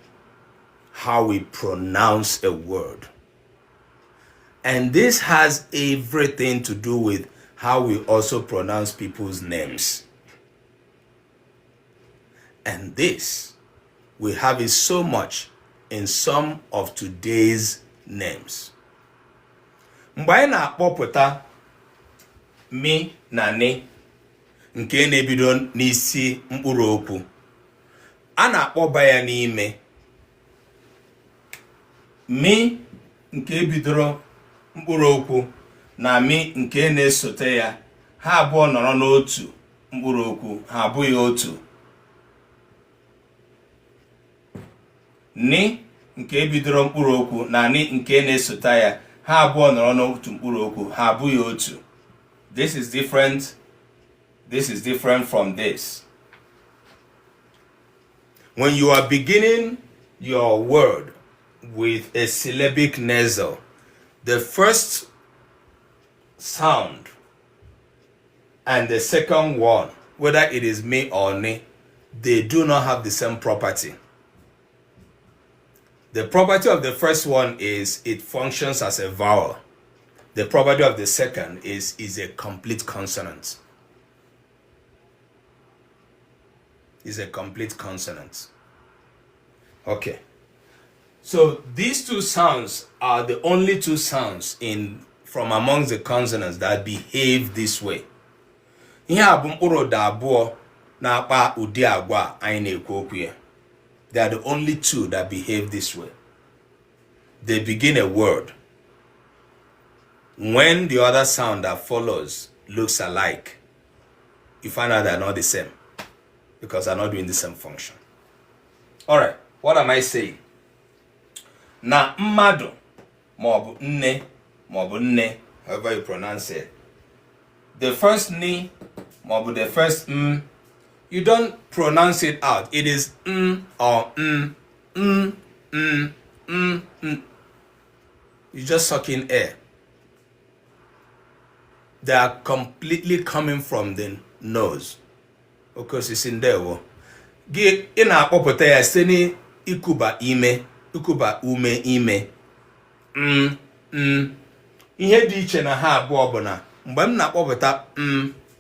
how we pronounce a word. And this has everything to do with how we also pronounce people's names. And this, we have it so much in some of today's names. Mgbe anyị na-akpọpụta mi na ne nke na-ebido n'isi mkpụrụ okwu, a na-akpọba ya n'ime. Mi nke bidoro mkpụrụ okwu na mi nke na-esote ya, ha abụọ nọrọ n'otu mkpụrụ okwu, ha abụghị otu. Ni nke bidoro mkpụrụ okwu na ni nke na-esote ya, ha abụọ nọrọ n'otu mkpụrụ okwu, ha abụghị otu. This is different. This is different from this. When you are beginning your word with a syllabic nasal, the first sound and the second one, whether it is me or ne, they do not have the same property. The property of the first one is it functions as a vowel. The property of the second is a complete consonant. Is a complete consonant. Okay. So these two sounds are the only two sounds from amongst the consonants that behave this way. Ihe a bụ mkpụrụ ụda abụọ na-akpa ụdị agwa anyị na-ekwu okwu ya. They are the only two that behave this way. they begin a word, when the other sound that follows looks alike, you find out they're not the same because they're not doing the same function. All right, what am I saying? Na mmadu, maọbụ nne, maọbụ nne, however you pronounce it. The first ni, maọbụ the first you don't pronounce it out. It is or You just suck in air. They are completely coming from the nose. Of course, it's in there. Gị ị na-akpọpụta ya site n'ikuba ime, ikuba ume ime. Ihe dị iche na ha abụọ bụ na mgbe m na-akpọpụta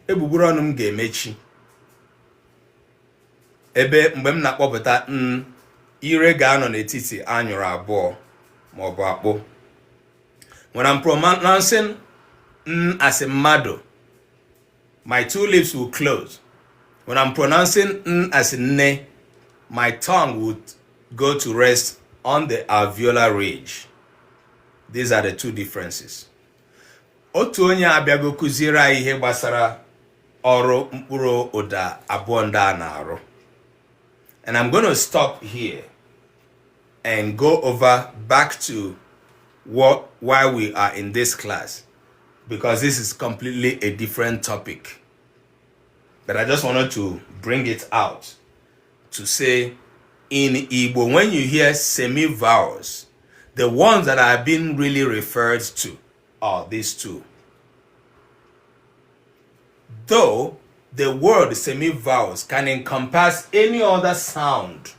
egbugberu ọnụ m ga-emechi. Ebe mgbe m na-akpọpụta ire ga-anọ n'etiti anyụrụ abụọ ma ọ bụ akpụ. When I'm pronouncing as a mado, my two lips will close. When I'm pronouncing as a ne, my tongue would go to rest on the alveolar ridge. These are the two differences. Otu onye abịago kụziere anyị ihe gbasara ọrụ mkpụrụ ụda abụọ ndị a na-arụ. And I'm going to stop here and go over back to why we are in this class, because this is completely a different topic. But I just wanted to bring it out to say, in Igbo, when you hear semi-vowels, the ones that are being really referred to are these two. Though the word semi-vowels can encompass any other sound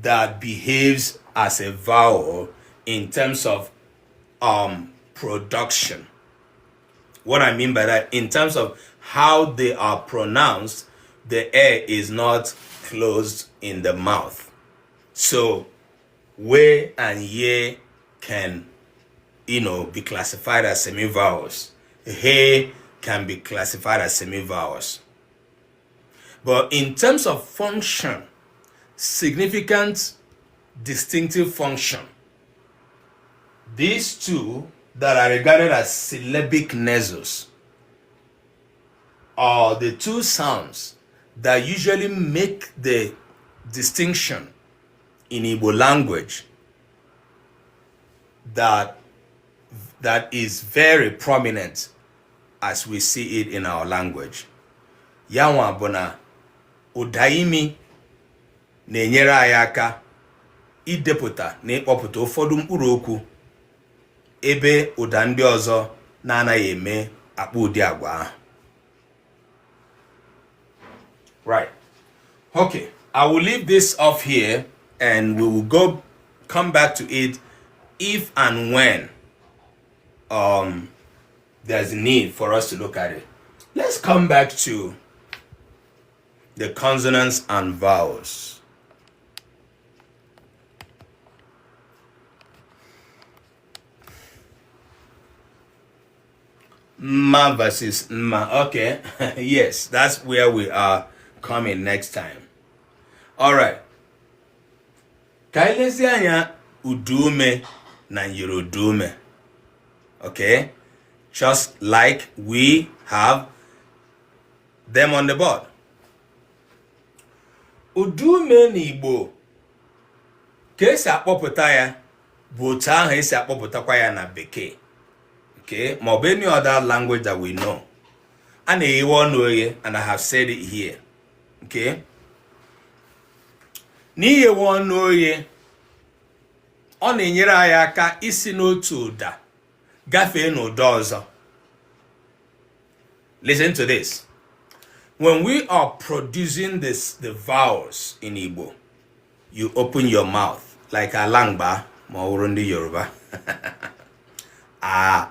that behaves as a vowel in terms of production. What I mean by that, in terms of how they are pronounced, the air is not closed in the mouth. So we and ye can, be classified as semi-vowels. He can be classified as semi-vowels. But in terms of function, significant distinctive function, these two that are regarded as syllabic nasals are the two sounds that usually make the distinction in Igbo language that is very prominent as we see it in our language. Yanwa bona ụdaimi na-enyere anyị aka idepụta na ịkpọpụta ụfọdụ mkpụrụ okwu ebe ụda ndị ọzọ na-anaghị eme akpa ụdị agwa ahụ. Right. Okay, I will leave this off here and we will come back to it if and when there's a need for us to look at it. Let's come back to the consonants and vowels. Ma versus ma. Okay. Yes, that's where we are coming next time. All right. Kailesi anya udume na yirodume. Okay? Just like we have them on the board. Udume n'Igbo ka esi akpọpụta ya bụ otu ahụ esi akpọpụtakwa ya na Bekee. Okay? Ma ọ bụ any other language that we know. A na-eyiwe ọnụ oghe, and I have said it here. Okay? N'iyewe ọnụ oghe, ọ na-enyere anyị aka isi n'otu ụda gafee n'ụda ọzọ. Listen to this. When we are producing the vowels in Igbo, you open your mouth like alangba ma ọ bụrụ ndị Yoruba. A,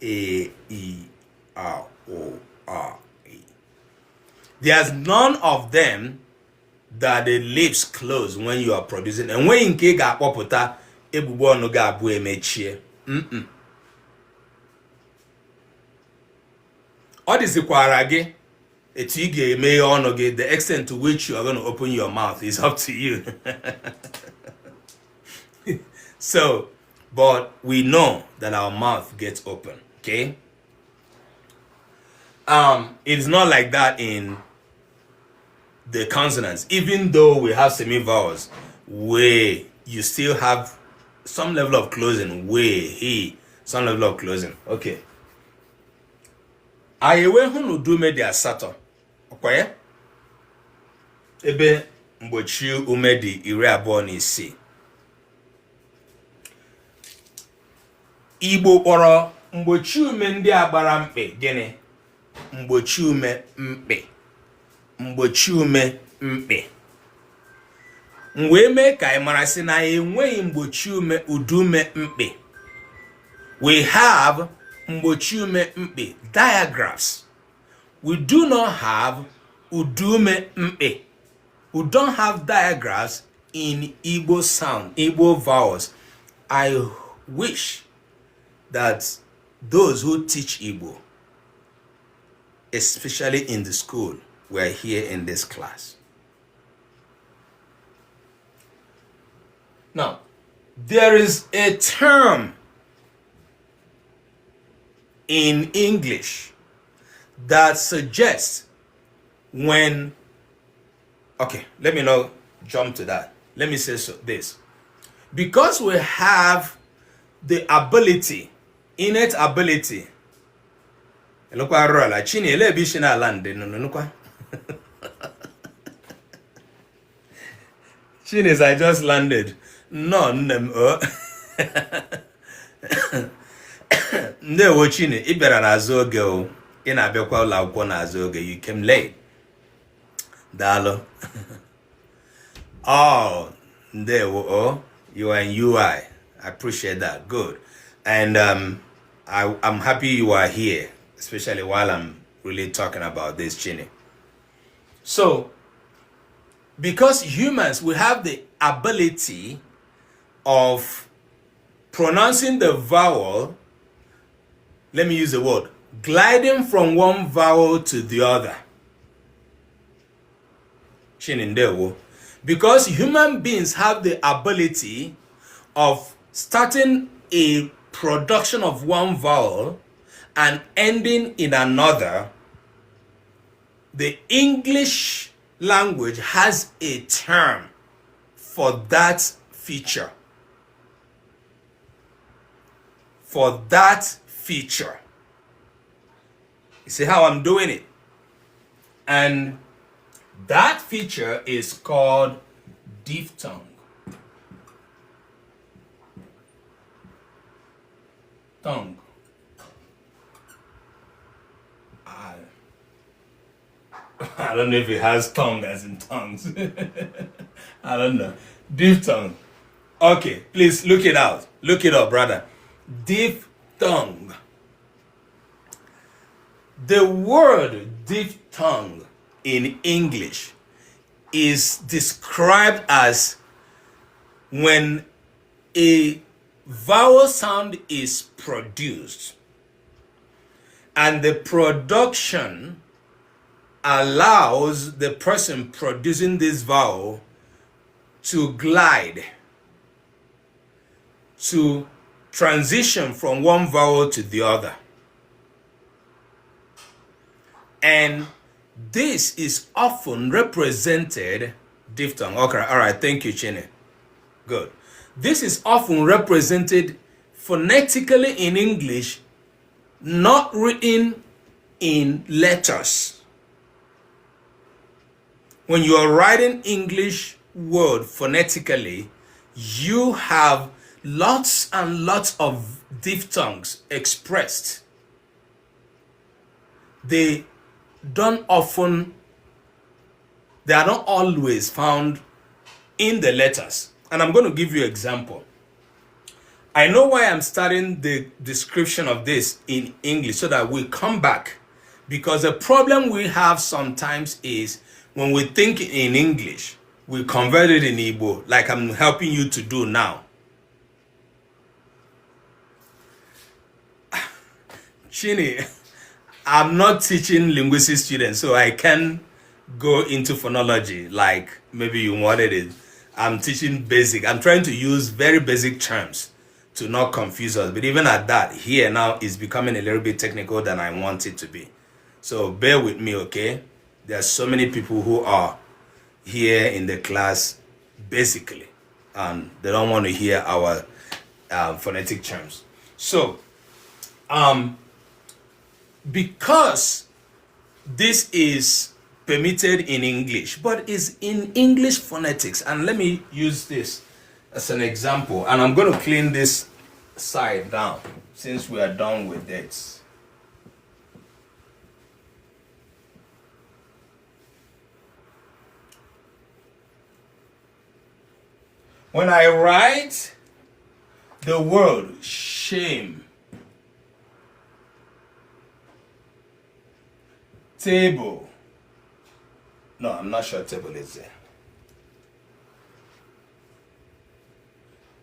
E, I, O, A, E. There's none of them that the lips close when you are producing. And when nke ga-akpọpụta ebubo ọnụ ga-abụ emechie. Ọ dịzikwara gị etu ị ga-eme ọnụ gị, the extent to which you are going to open your mouth is up to you. So, but we know that our mouth gets open, okay? It's not like that in the consonants. Even though we have semi-vowels, where you still have some level of closing, where, he, some level of closing. Okay. Ayewe hunu dume di asato. Okay? Ebe mgbochi ume di iri abụọ na isii. Igbo kpọrọ mgbochi ume ndị agbara mkpe gịnị? Mgbochi ume mkpe. Mgbochi ume mkpe. Mgbe mee ka anyị mara sị na enweghị mgbochi ume udume mkpe. We have mgbochi ume mkpe, diagraphs. We do not have udume mkpe. We don't have diagraphs in Igbo sound, Igbo vowels. I wish that those who teach Igbo, especially in the school, were here in this class. Now, there is a term in English that suggests when, okay, let me not jump to that. Let me say this. Because we have the ability, innate ability, Chinis, I just landed. No, Ndewo Chini, ị bịara n'azụ oge o. Ị na-abịakwa ụlọ akwụkwọ n'azụ oge. You came late. Daalụ. Oh, ndewo o. You are in UI. I appreciate that. Good. And I'm happy you are here, especially while I'm really talking about this, Chini. So, because humans, we have the ability of pronouncing the vowel, let me use the word, gliding from one vowel to the other. Chinindewo. Because human beings have the ability of starting a production of one vowel and ending in another. The English language has a term for that feature. For that feature. You see how I'm doing it? And that feature is called diphthong. Tongue. I don't know if it has tongue as in tongues. I don't know. Diphthong. Okay, please look it out. Look it up, brother. Diphthong. The word diphthong in English is described as when a vowel sound is produced and the production allows the person producing this vowel to glide, to transition from one vowel to the other. And this is often represented, diphthong. Okay, all right, thank you, Chene. Good. This is often represented phonetically in English, not written in letters. When you are writing English word phonetically, you have lots and lots of diphthongs expressed. They are not always found in the letters. And I'm going to give you an example. I know why I'm starting the description of this in English so that we come back. Because the problem we have sometimes is when we think in English, we convert it in Igbo, like I'm helping you to do now. Chini, I'm not teaching linguistics students, so I can go into phonology like maybe you wanted it. I'm teaching basic. I'm trying to use very basic terms to not confuse us. But even at that, here now is becoming a little bit technical than I want it to be. So bear with me, okay? There are so many people who are here in the class basically, and they don't want to hear our phonetic terms. So, because this is permitted in English, but is in English phonetics, and let me use this as an example, and I'm going to clean this side down since we are done with it. When I write the word shame, table, no, I'm not sure table is there.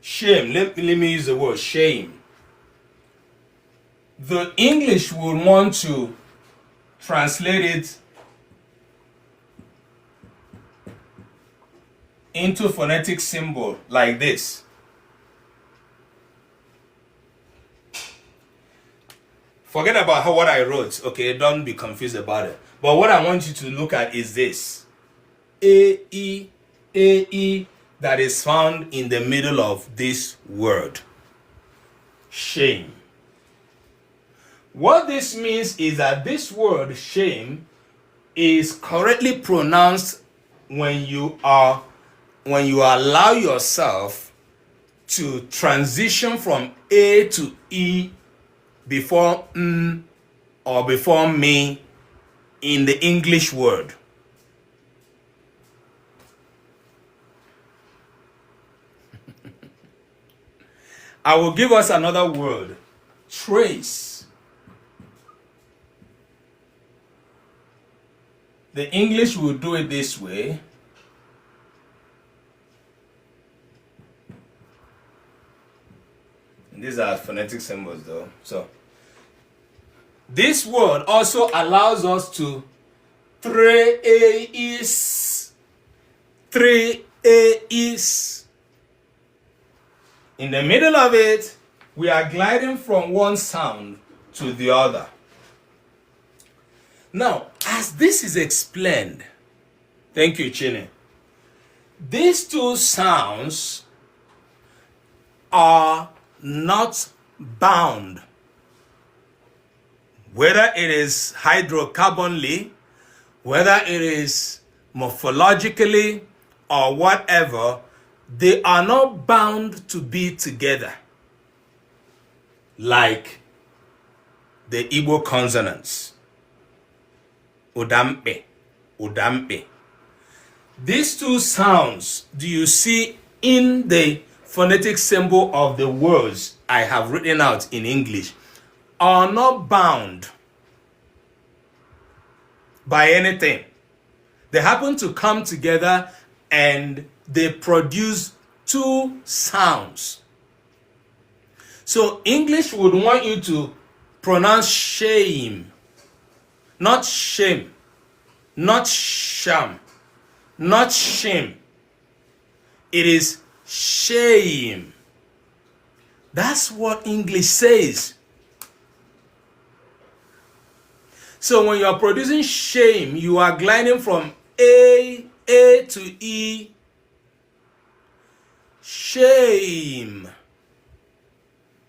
Shame, let me use the word shame. The English would want to translate it into phonetic symbol like this. Forget about what I wrote, okay? Don't be confused about it. But what I want you to look at is this. A-E, A-E, that is found in the middle of this word. Shame. What this means is that this word shame is correctly pronounced when you allow yourself to transition from A to E before m or before me in the English word. I will give us another word, trace. The English will do it this way. These are phonetic symbols though. So this word also allows us to trace. In the middle of it, we are gliding from one sound to the other. Now, as this is explained, thank you, Chine. These two sounds are not bound, whether it is hydrocarbonly, whether it is morphologically, or whatever, they are not bound to be together like the Igbo consonants. Udampe, udampe. These two sounds, do you see in the phonetic symbol of the words I have written out in English, are not bound by anything. They happen to come together and they produce two sounds. So English would want you to pronounce shame, not shame, not sham, not shame. It is shame. That's what English says. So when you are producing shame, you are gliding from A to E. Shame.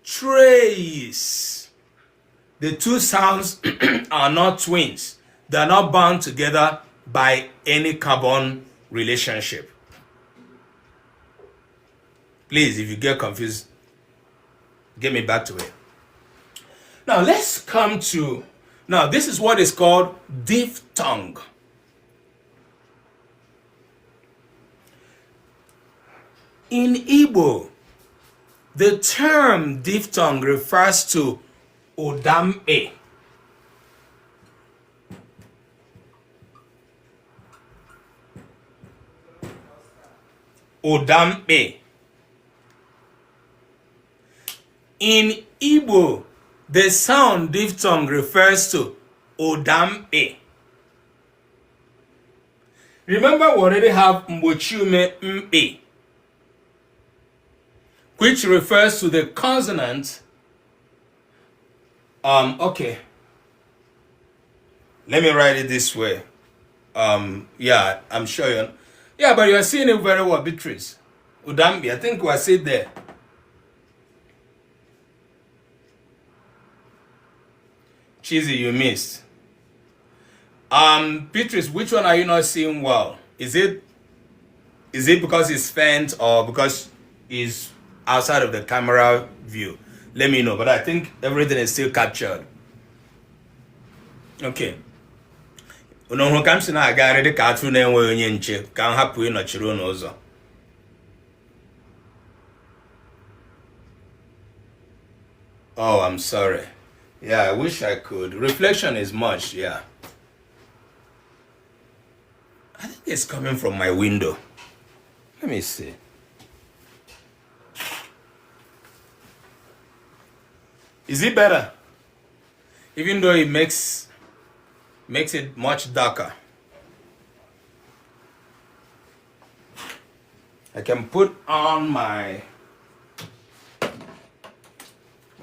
Trace. The two sounds are not twins. They are not bound together by any carbon relationship. Please, if you get confused, get me back to it. Now let's come to, now this is what is called diphthong. In Igbo, the term diphthong refers to odampe. Odampe. In Igbo, the sound diphthong refers to odampe. Remember, we already have mbochume mpe. which refers to the consonant. Okay. Let me write it this way. Yeah, I'm sure you. Yeah, but you're seeing it very well, Beatrice. Udambi, I think we are sit there. Cheesy, you missed. Beatrice, which one are you not seeing well? Is it because it's faint or because it's outside of the camera view? Let me know, but I think everything is still captured. Okay. Oh, I'm sorry. Yeah, I wish I could. Reflection is much, yeah. I think it's coming from my window. Let me see. Is it better? Even though it makes it much darker. I can put on my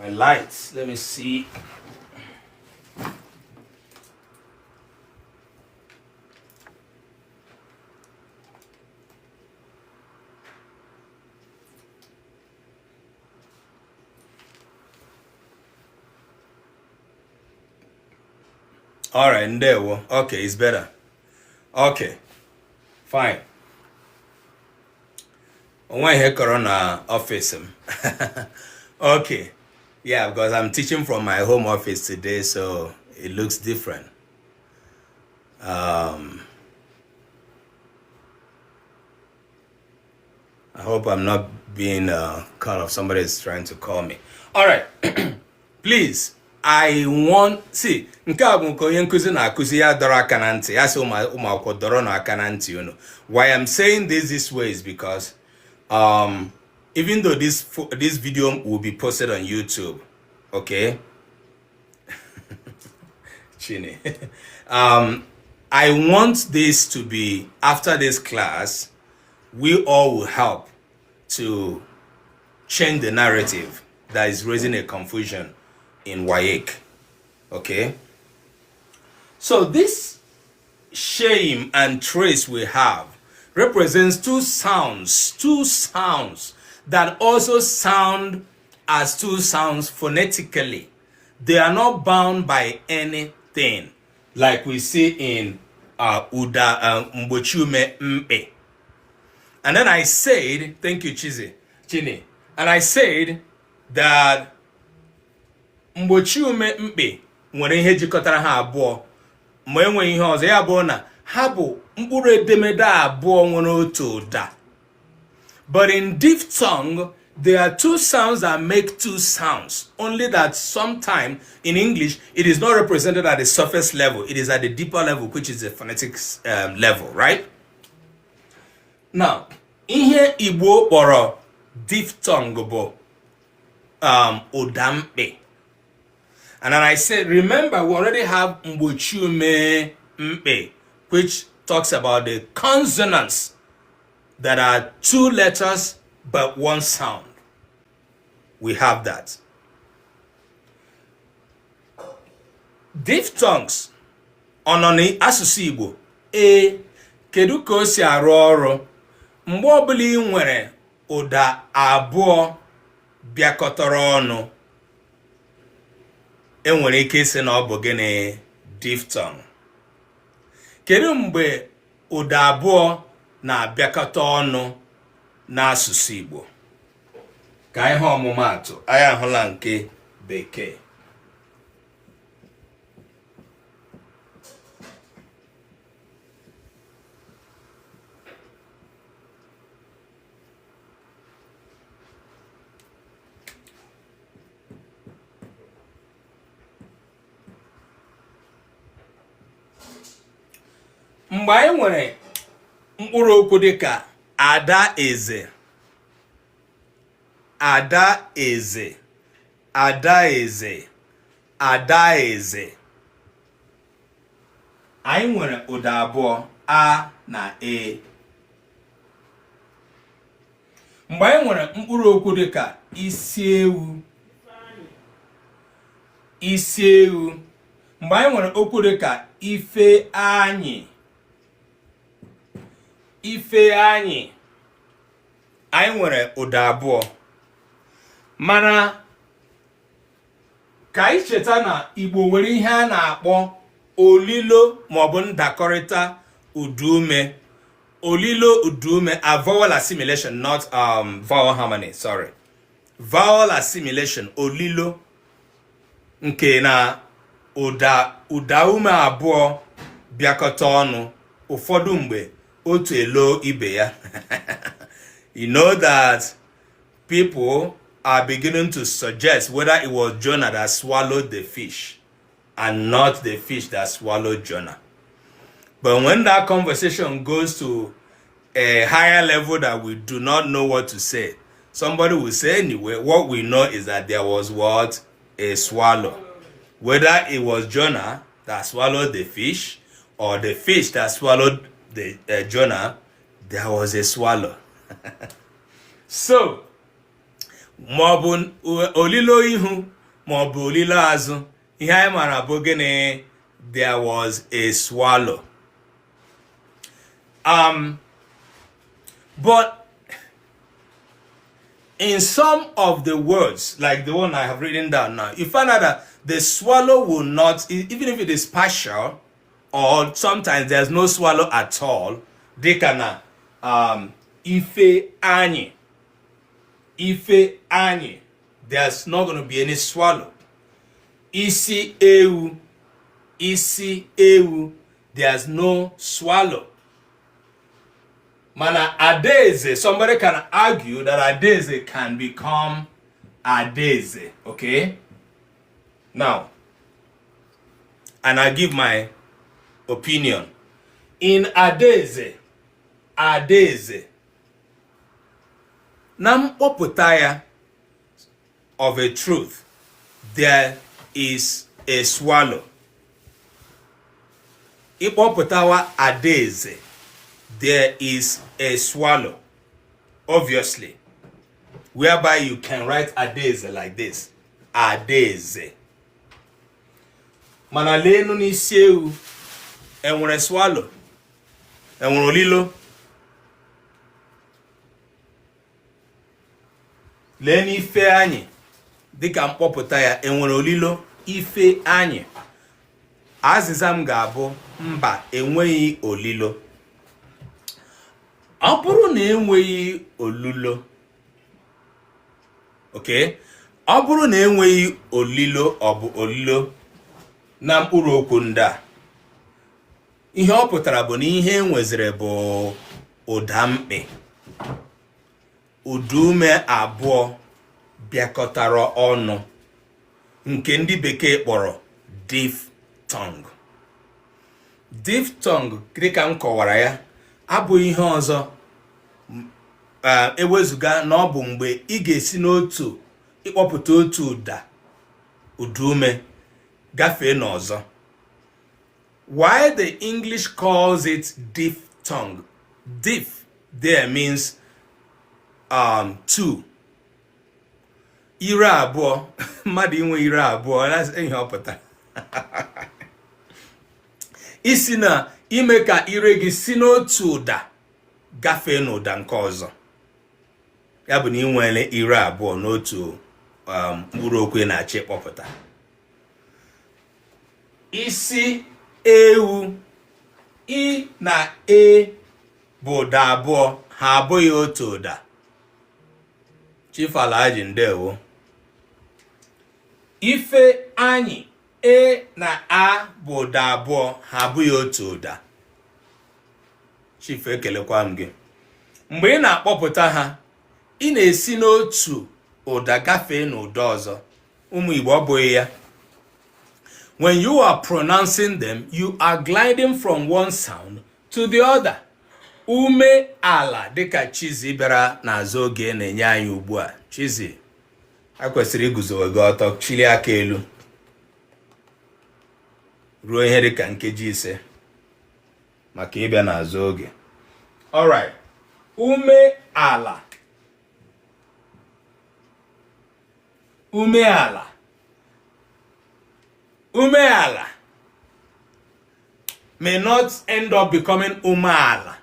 lights. Let me see. All right, and there we go. Okay, it's better. Okay, fine. When he corona office. Okay, yeah, because I'm teaching from my home office today, so it looks different. I hope I'm not being called off. Somebody is trying to call me. All right, please. I want see nke a bụ nke onye nkuzi na-akụzi ya dọrọ aka na ntị ya sị ụmụ akwụkwọ dọrọ na aka na ntị why I'm saying this way is because even though this video will be posted on YouTube, okay. Chini. I want this to be, after this class, we all will help to change the narrative that is raising a confusion in WAEC. Okay, so this shame and trace we have represents two sounds that also sound as two sounds phonetically. They are not bound by anything, like we see in uda mbochume mpe. And then I said, thank you, Chini, and I said that mgbochiume mkpe nwere ihe jikọtara ha abụọ ma enwe ihe ọzọ ya bụ na ha bụ mkpụrụ edemede abụọ nwere otu ụda. But in diphthong, there are two sounds that make two sounds, only that sometimes in English it is not represented at the surface level, it is at the deeper level, which is the phonetics level, right? Now, ihe Igbo kpọrọ diphthong bụ ụdamkpe. And then I said, remember, we already have mbochume mpe, which talks about the consonants that are two letters but one sound. We have that. Diphthongs ononi asụsụ Igbo kedu ka o si arụ ọrụ mgbe ọbụla ị nwere ụda abụọ bịakọtara ọnụ. Enwere ike isi na ọ bụ gịnị diphthong. Kedu mgbe ụda abụọ na-abịakọta ọnụ n'asụsụ Igbo? Ka anyị hụ ọmụmaatụ, anyị ahụla nke Bekee. Mgbe anyị nwere mkpụrụ okwu dịka ada eze, ada eze, ada eze, ada eze, anyị nwere ụda abụọ a na e. mgbe anyị nwere mkpụrụ okwu dịka isi ewu, isi ewu, mgbe anyị nwere okwu dịka ife anyị, ife anyị, anyị nwere ụda abụọ. Mana ka anyị cheta na Igbo nwere ihe a na-akpọ olilo maọbụ ndakọrịta udume. Olilo udume, a vowel assimilation, not vowel harmony, sorry. Vowel assimilation, olilo, nke na ụda ume abụọ bịakọta ọnụ, ụfọdụ mgbe otu elo ibe ya. You know that people are beginning to suggest whether it was Jonah that swallowed the fish and not the fish that swallowed Jonah. But when that conversation goes to a higher level that we do not know what to say, somebody will say anyway, what we know is that there was what? A swallow. Whether it was Jonah that swallowed the fish or the fish that swallowed the Jonah, there was a swallow. So, maọbụ olilo ihu maọbụ olilo azụ, ihe anyị mara bụ gịnị? There was a swallow. But in some of the words, like the one I have written down now, you find out that the swallow will not, even if it is partial, or sometimes there's no swallow at all. Dekana, ife anyị, ife anyị, there's not going to be any swallow. Isi ewu, isi ewu, there's no swallow. Mana adeze, somebody can argue that adeze can become adeze, okay? Now, and I give my opinion. In adeze, adeze, na mkpọpụta ya of a truth, there is a swallow. Ikpọpụtawa adeze, there is a swallow, obviously, whereby you can write adeze like this, adeze. Mana lenu n'isi ewu, enwere swallow, enwere olilo. Lee n'ife anyị, dịka mkpọpụta ya, enwere olilo, ife anyị. Azịza m ga-abụ mba, enweghị olilo. Ọ bụrụ na enweghị olilo, okay? Ọ bụrụ na enweghị olilo ọ bụ olilo na mkpụrụ okwu ndị a, ihe ọ pụtara bụ na ihe enwezire bụ ụda mkpị. Udume abụọ bịakọtara ọnụ, nke ndị bekee kpọrọ diphthong. Diphthong, dịka m kọwara ya, abụghị ihe ọzọ ewezuga na ọ bụ mgbe ị ga-esi n'otu ịkpọpụta otu udume gafee n'ọzọ. Why the English calls it diphthong? Diph there means two. Ire abụọ, mmadụ inwe ire abụọ, that's ihe ọ pụtara. Isi na ime ka ire gị si n'otu ụda gafee n'ụda nke ọzọ. Ya bụ na ị nwere ire abụọ n'otu mkpụrụ okwu na-achị kpọpụta. Isi ewu, i na e bụ ụda abụọ, ha abụghị otu ụda. Chifalaji ndewo. Ife anyị, e na a bụ ụda abụọ, ha abụghị otu ụda. Chief ekelekwa m gị. Mgbe ị na-akpọpụta ha, ị na-esi n'otu ụda gafee n'ụda ọzọ. Ụmụ Igbo ọ bụghị ya. When you are pronouncing them, you are gliding from one sound to the other. Ume ala, dịka Chizi bịara n'azụ oge na-enye anyị ugbu a. Chizi, a kwesịrị iguzo gị ọtọ, chili aka elu ruo ihe dịka nkeji 5 maka ịbịa n'azụ oge. Alright. Ume ala. Umeala. Umeala may not end up becoming umeala.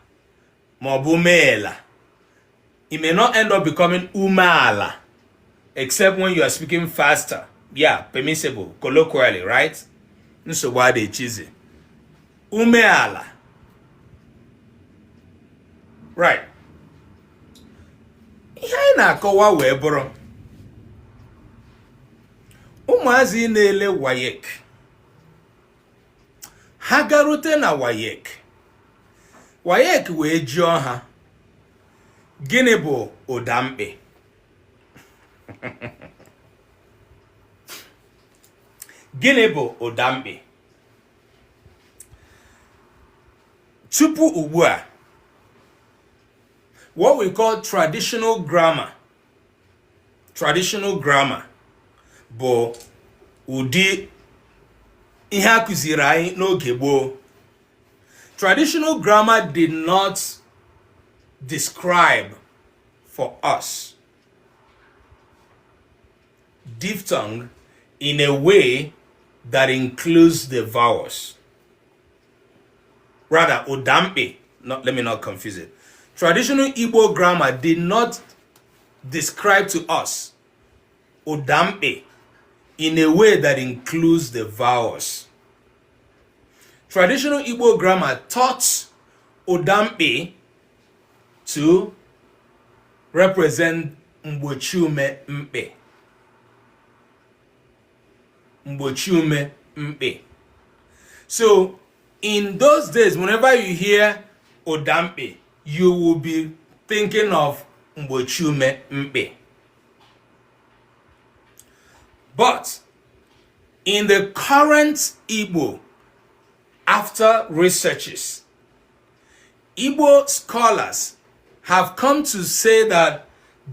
Mobumeela. It may not end up becoming umeala, except when you are speaking faster. Yeah, permissible, colloquially, right? So why they choose it? Umeala. Right. Ihe na-akọwa wee bụrụ ụmụazị na-ele WAEC. Ha garute na WAEC. WAEC wee jụọ ha, gịnị bụ ụdamkpị? Gịnị bụ ụdamkpị? Tupu ugbu a, what we call traditional grammar bụ ụdị ihe a kụziri anyị n'oge gboo. Traditional grammar did not describe for us diphthong in a way that includes the vowels. Rather, ụdamkpị, let me not confuse it. Traditional Igbo grammar did not describe to us ụdamkpị in a way that includes the vowels. Traditional Igbo grammar taught ụdamkpị to represent mgbochiume mkpị. Mgbochiume mkpị. So, in those days, whenever you hear ụdamkpị, you will be thinking of mgbochiume mkpị. But in the current Igbo, after researches, Igbo scholars have come to say that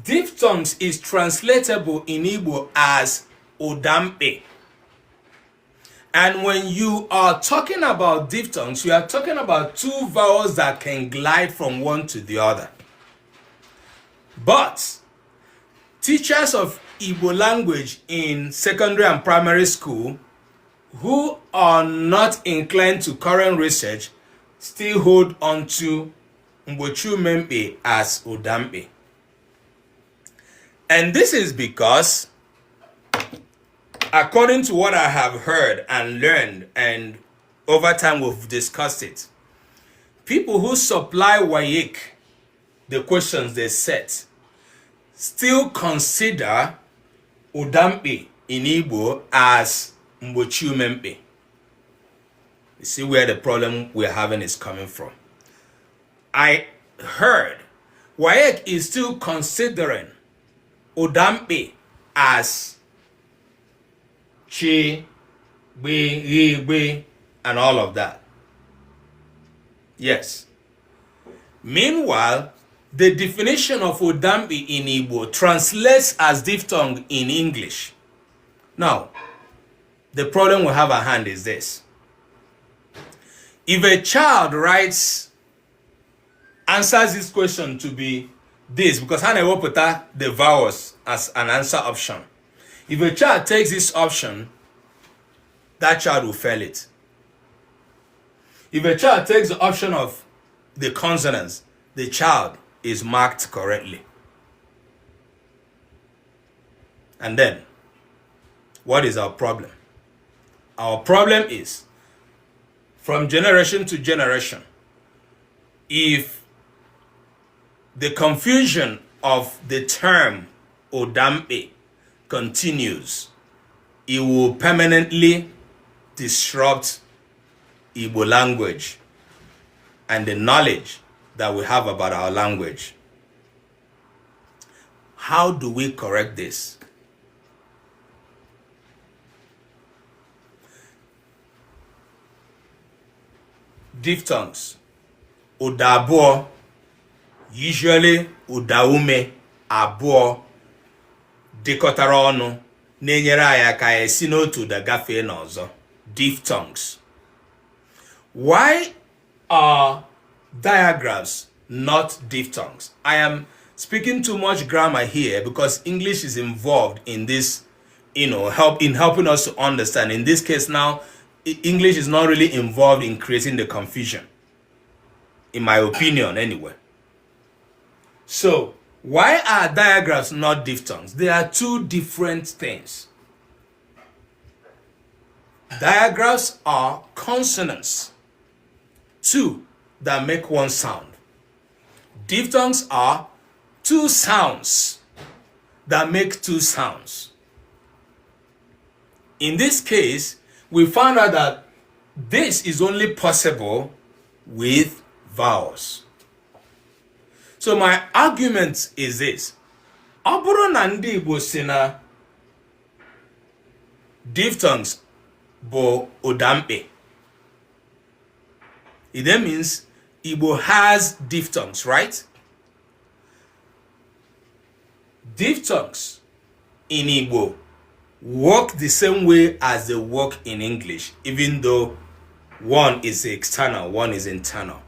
diphthongs is translatable in Igbo as ụdamkpị. And when you are talking about diphthongs, you are talking about two vowels that can glide from one to the other. But teachers of Igbo language in secondary and primary school who are not inclined to current research still hold on to mgbochiume mkpị as ụdamkpị. And this is because, according to what I have heard and learned, and over time we've discussed it, people who supply WAEC, the questions they set, still consider ụdamkpị in Igbo as mgbochiume mkpị. You see where the problem we're having is coming from. I heard WAEC is still considering ụdamkpị as chi, gbe, and all of that. Yes. Meanwhile, the definition of ụdamkpị in Igbo translates as diphthong in English. Now, the problem we have at hand is this. If a child answers this question to be this, because I never put the vowels as an answer option. If a child takes this option, that child will fail it. If a child takes the option of the consonants, the child is marked correctly. And then, what is our problem? Our problem is, from generation to generation, if the confusion of the term ụdamkpị continues, it will permanently disrupt Igbo language and the knowledge that we have about our language. How do we correct this? Diphthongs. Ụda abụọ, usually ụda ume abụọ dịkọtara ọnụ na-enyere anyị aka anyị si n'otu ụda gafee n'ọzọ. Diphthongs. Why are diagraphs not diphthongs? I am speaking too much grammar here because English is involved in this helping us to understand. In this case now, English is not really involved in creating the confusion, in my opinion anyway. So why are diagraphs not diphthongs? They are two different things. Diagraphs are consonants, two that make one sound. Diphthongs are two sounds that make two sounds. In this case, we found out that this is only possible with vowels. So my argument is this. Ọ bụrụ na ndị Igbo si na diphthongs bụ ụdamkpị, it then means Igbo has diphthongs, right? Diphthongs in Igbo work the same way as they work in English, even though one is external, one is internal.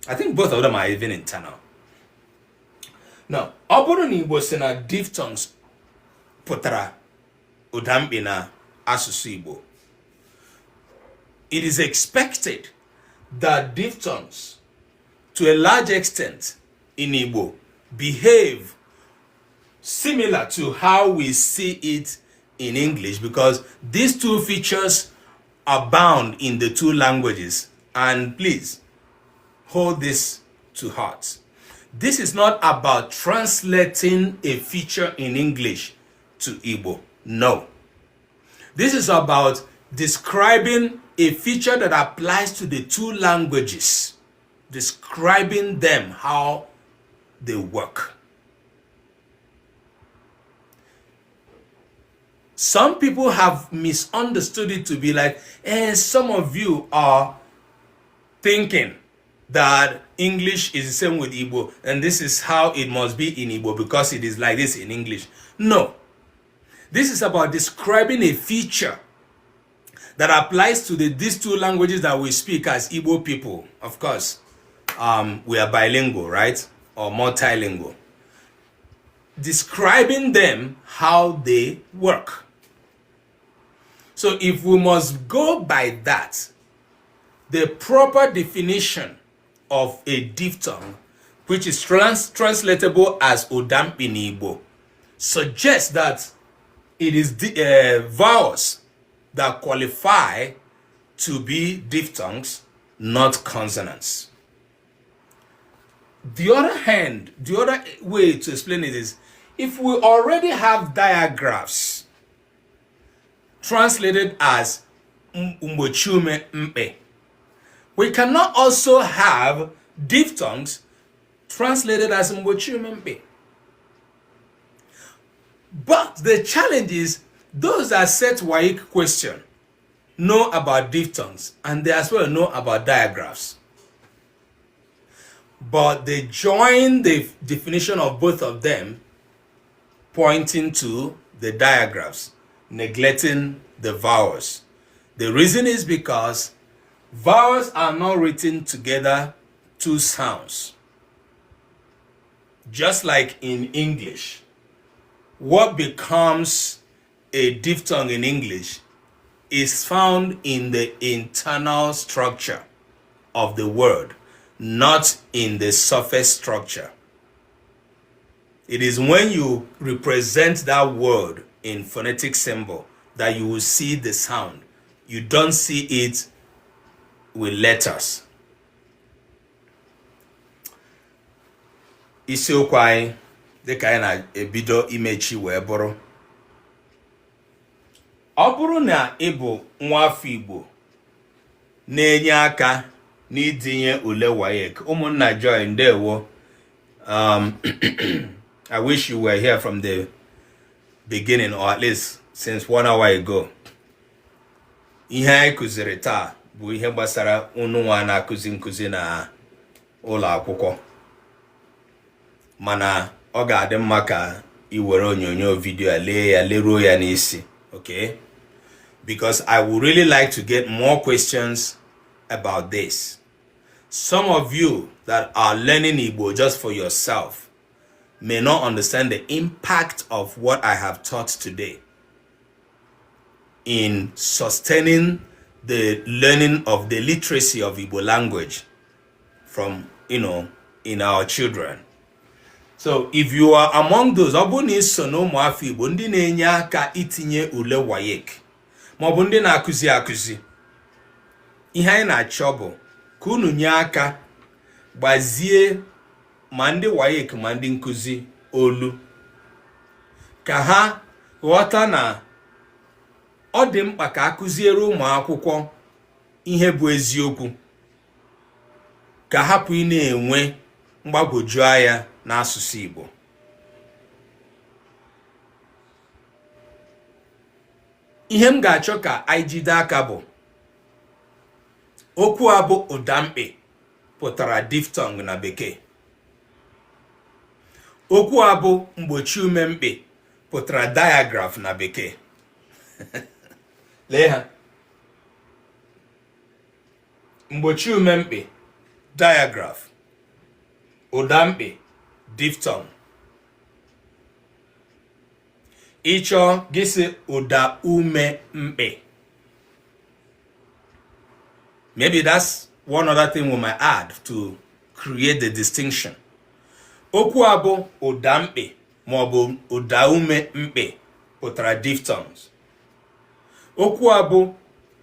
I think both of them are even internal. Now, ọ bụrụ na Igbo si na diphthongs pụtara ụdamkpị na asụsụ Igbo, it is expected that diphthongs, to a large extent in Igbo, behave similar to how we see it in English, because these two features abound in the two languages. And please hold this to heart. This is not about translating a feature in English to Igbo. No. This is about describing a feature that applies to the two languages, describing them, how they work. Some people have misunderstood it to be like, some of you are thinking that English is the same with Igbo, and this is how it must be in Igbo because it is like this in English. No. This is about describing a feature that applies to these two languages that we speak as Igbo people. Of course, we are bilingual, right? Or multilingual. Describing them, how they work. So if we must go by that, the proper definition of a diphthong, which is translatable as Odampi in Igbo, suggests that it is vowels that qualify to be diphthongs, not consonants. The other way to explain it is, if we already have diagraphs translated as Mbochume Mpe, we cannot also have diphthongs translated as Mbochume Mpe. But the challenge is, those that set WAEC question know about diphthongs, and they as well know about diagraphs. But they join the definition of both of them, pointing to the diagraphs, neglecting the vowels. The reason is because vowels are not written together, two sounds. Just like in English, what becomes a diphthong in English is found in the internal structure of the word, not in the surface structure. It is when you represent that word in phonetic symbol that you will see the sound. You don't see it with letters. Isiokwu anyị dịka anyị na-ebido imechi wee bụrụ, ọ bụrụ na ị bụ nwa afọ Igbo na-enye aka n'idinye ule WAEC, ụmụnna Joy, ndewo. I wish you were here from the beginning, or at least since 1 hour ago. Ihe anyị kụziri taa bụ ihe gbasara unu nwa na-akụzi nkụzi na ụlọ akwụkwọ, mana ọ ga-adị mma ka I were onyonyo video leruo ya n'isi, okay? Because I would really like to get more questions about this. Some of you that are learning Igbo just for yourself may not understand the impact of what I have taught today. in sustaining the learning of the literacy of Igbo language from, in our children. So if you are among those, ọ bụrụ na iso na ụmụafọ Igbo ndị na-enye aka itinye ule WAEC ma ọ bụ ndị na-akụzi akụzi, ihe anyị na-achọ bụ ka unu nye aka gbazie ma ndị WAEC ma ndị nkụzi olu, ka ha ghọta na ọ dị mkpa ka akụziere ụmụ akwụkwọ ihe bụ eziokwu, ka hapụ ị na-enwe mgbagwoju anya n'asụsụ Igbo. Ihe m ga-achọ ka anyị jide aka bụ okwu a bụ ụdamkpị pụtara diphthong na bekee. Okwu a bụ mgbochi ume mkpị pụtara diagraph na bekee. Lee ha. Mgbochi ume mkpị diagraph, ụdamkpị diphthong. Ịchọ gị sị ụda ume mkpị. Maybe that's one other thing we might add to create the distinction. Okwu a bụ ụdamkpị ma ọ bụ ụda ume mkpị pụtara diphthongs. Okwu a bụ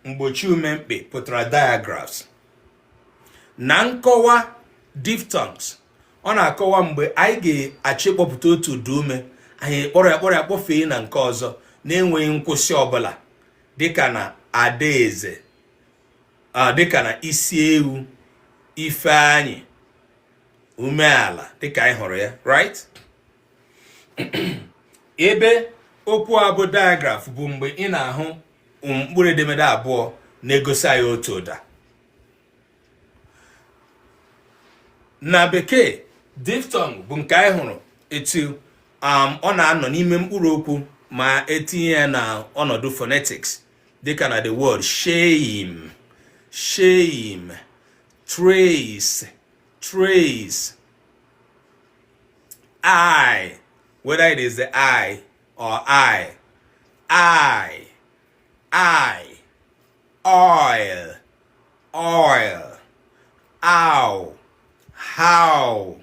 mgbochi ume mkpị pụtara diagraphs. Na nkọwa diphthongs, ọ na-akọwa mgbe anyị ga-achọ ịkpọpụta otu ụda ume, anyị kpọrọ ya kpọfee na nke ọzọ na-enweghị nkwụsị ọbụla, dịka na adaeze, dịka na isi ewu, ifeanyị, umeala, dịka anyị hụrụ ya, right? Ebe okwu a bụ diagraph bụ mgbe ị na-ahụ mkpụrụ edemede abụọ na-egosi anyị otu ụda. Na bekee, diphthong bụ nke anyị hụrụ etu ọ na-anọ n'ime mkpụrụ okwu ma etinye ya na ọnọdụ phonetics, dịka na the word shame, shame, trace, trace, I, whether it is the I or I, oil, oil, ow, how.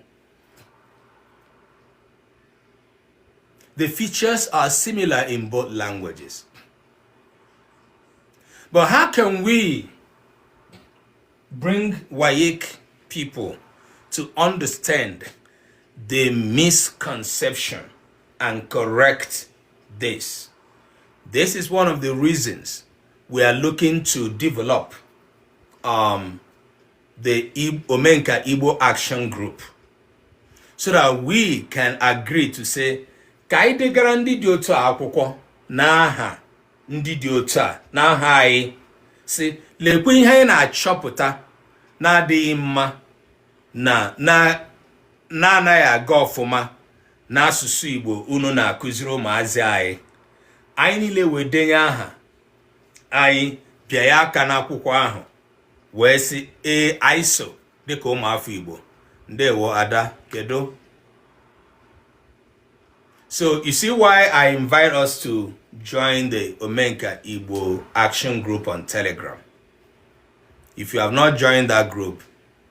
The features are similar in both languages. But how can we bring WAEC people to understand the misconception and correct this? This is one of the reasons we are looking to develop the Omenka Igbo Action Group, so that we can agree to say, ka anyị degara ndị dị otu a akwụkwọ n'aha ndị dị otu a n'aha anyị, si lekwe ihe anyị na-achọpụta na-adịghị mma na-anaghị aga ọfụma n'asụsụ Igbo unu na-akụziri ụmụazị anyị. Anyị niile wedenye aha anyị, pịa ya aka n'akwụkwọ ahụ, wee sị anyị so dịka ụmụafọ Igbo. Ndewo Ada, kedu? So you see why I invite us to join the Omenka Igbo Action Group on Telegram. If you have not joined that group,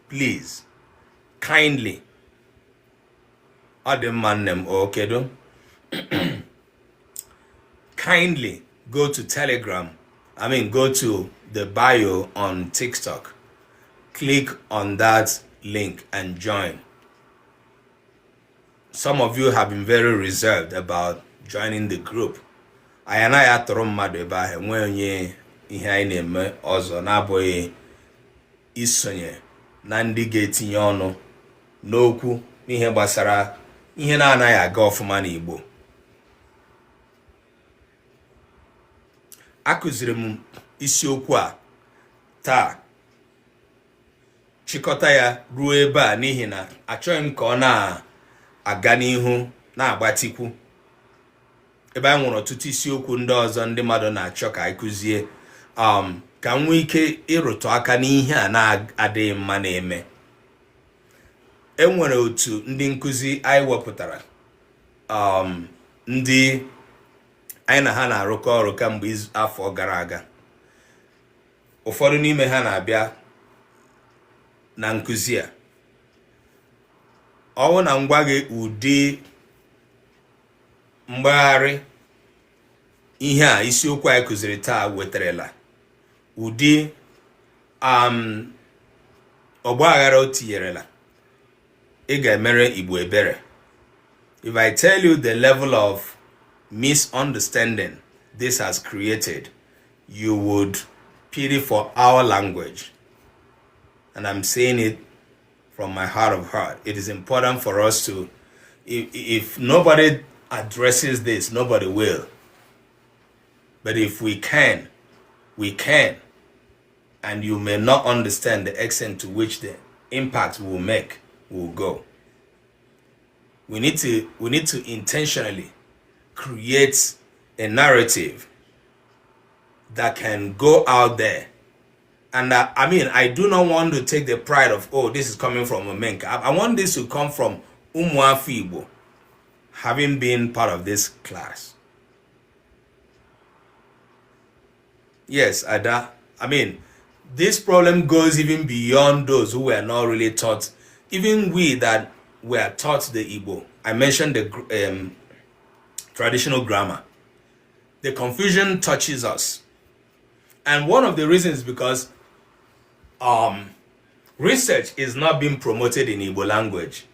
please, kindly, kindly go to Telegram. Go to the bio on TikTok. Click on that link and join. Some of you have been very reserved about joining the group. I anaghị atụrụ mmadụ ebe ahụ, enwe onye ihe anyị na-eme ọzọ na-abụghị isonye na ndị ga-etinye ọnụ n'okwu n'ihe gbasara ihe na-anaghị aga ọfụma n'Igbo. Akụziri m isiokwu a taa, chịkọta ya ruo ebe a n'ihi na achọghị m ka ọ na-aga n'ihu na-agbatikwu. Ebe anyị nwere ọtụtụ isiokwu ndị ọzọ ndị mmadụ na-achọ ka anyị kụzie, ka m nwee ike ịrụtụ aka n'ihe a na-adịghị mma na-eme. Enwere otu ndị nkụzi anyị wepụtara, ndị anyị na ha na-arụkọ ọrụ kamgbe afọ gara aga. Ụfọdụ n'ime ha na-abịa na nkụzi a. Ọwụ na ngwa gị ụdị mgbagharị ihe a isiokwu anyị kụziri taa wetarala ụdị ọgbaghara o tinyerela, ị ga-emere Igbo ebere. If I tell you the level of misunderstanding this has created, you would pity for our language. And I'm saying it from my heart of heart. It is important for us to, if nobody addresses this, nobody will. But if we can, we can. And you may not understand the extent to which the impact will make will go. We need to intentionally create a narrative that can go out there. And I mean, I do not want to take the pride of, oh, this is coming from Omenka. I want this to come from Umuafu Igbo, having been part of this class. Yes, Ada. I mean, this problem goes even beyond those who were not really taught. Even we that were taught the Igbo. I mentioned the traditional grammar. The confusion touches us. And one of the reasons is because research is not being promoted in Igbo language.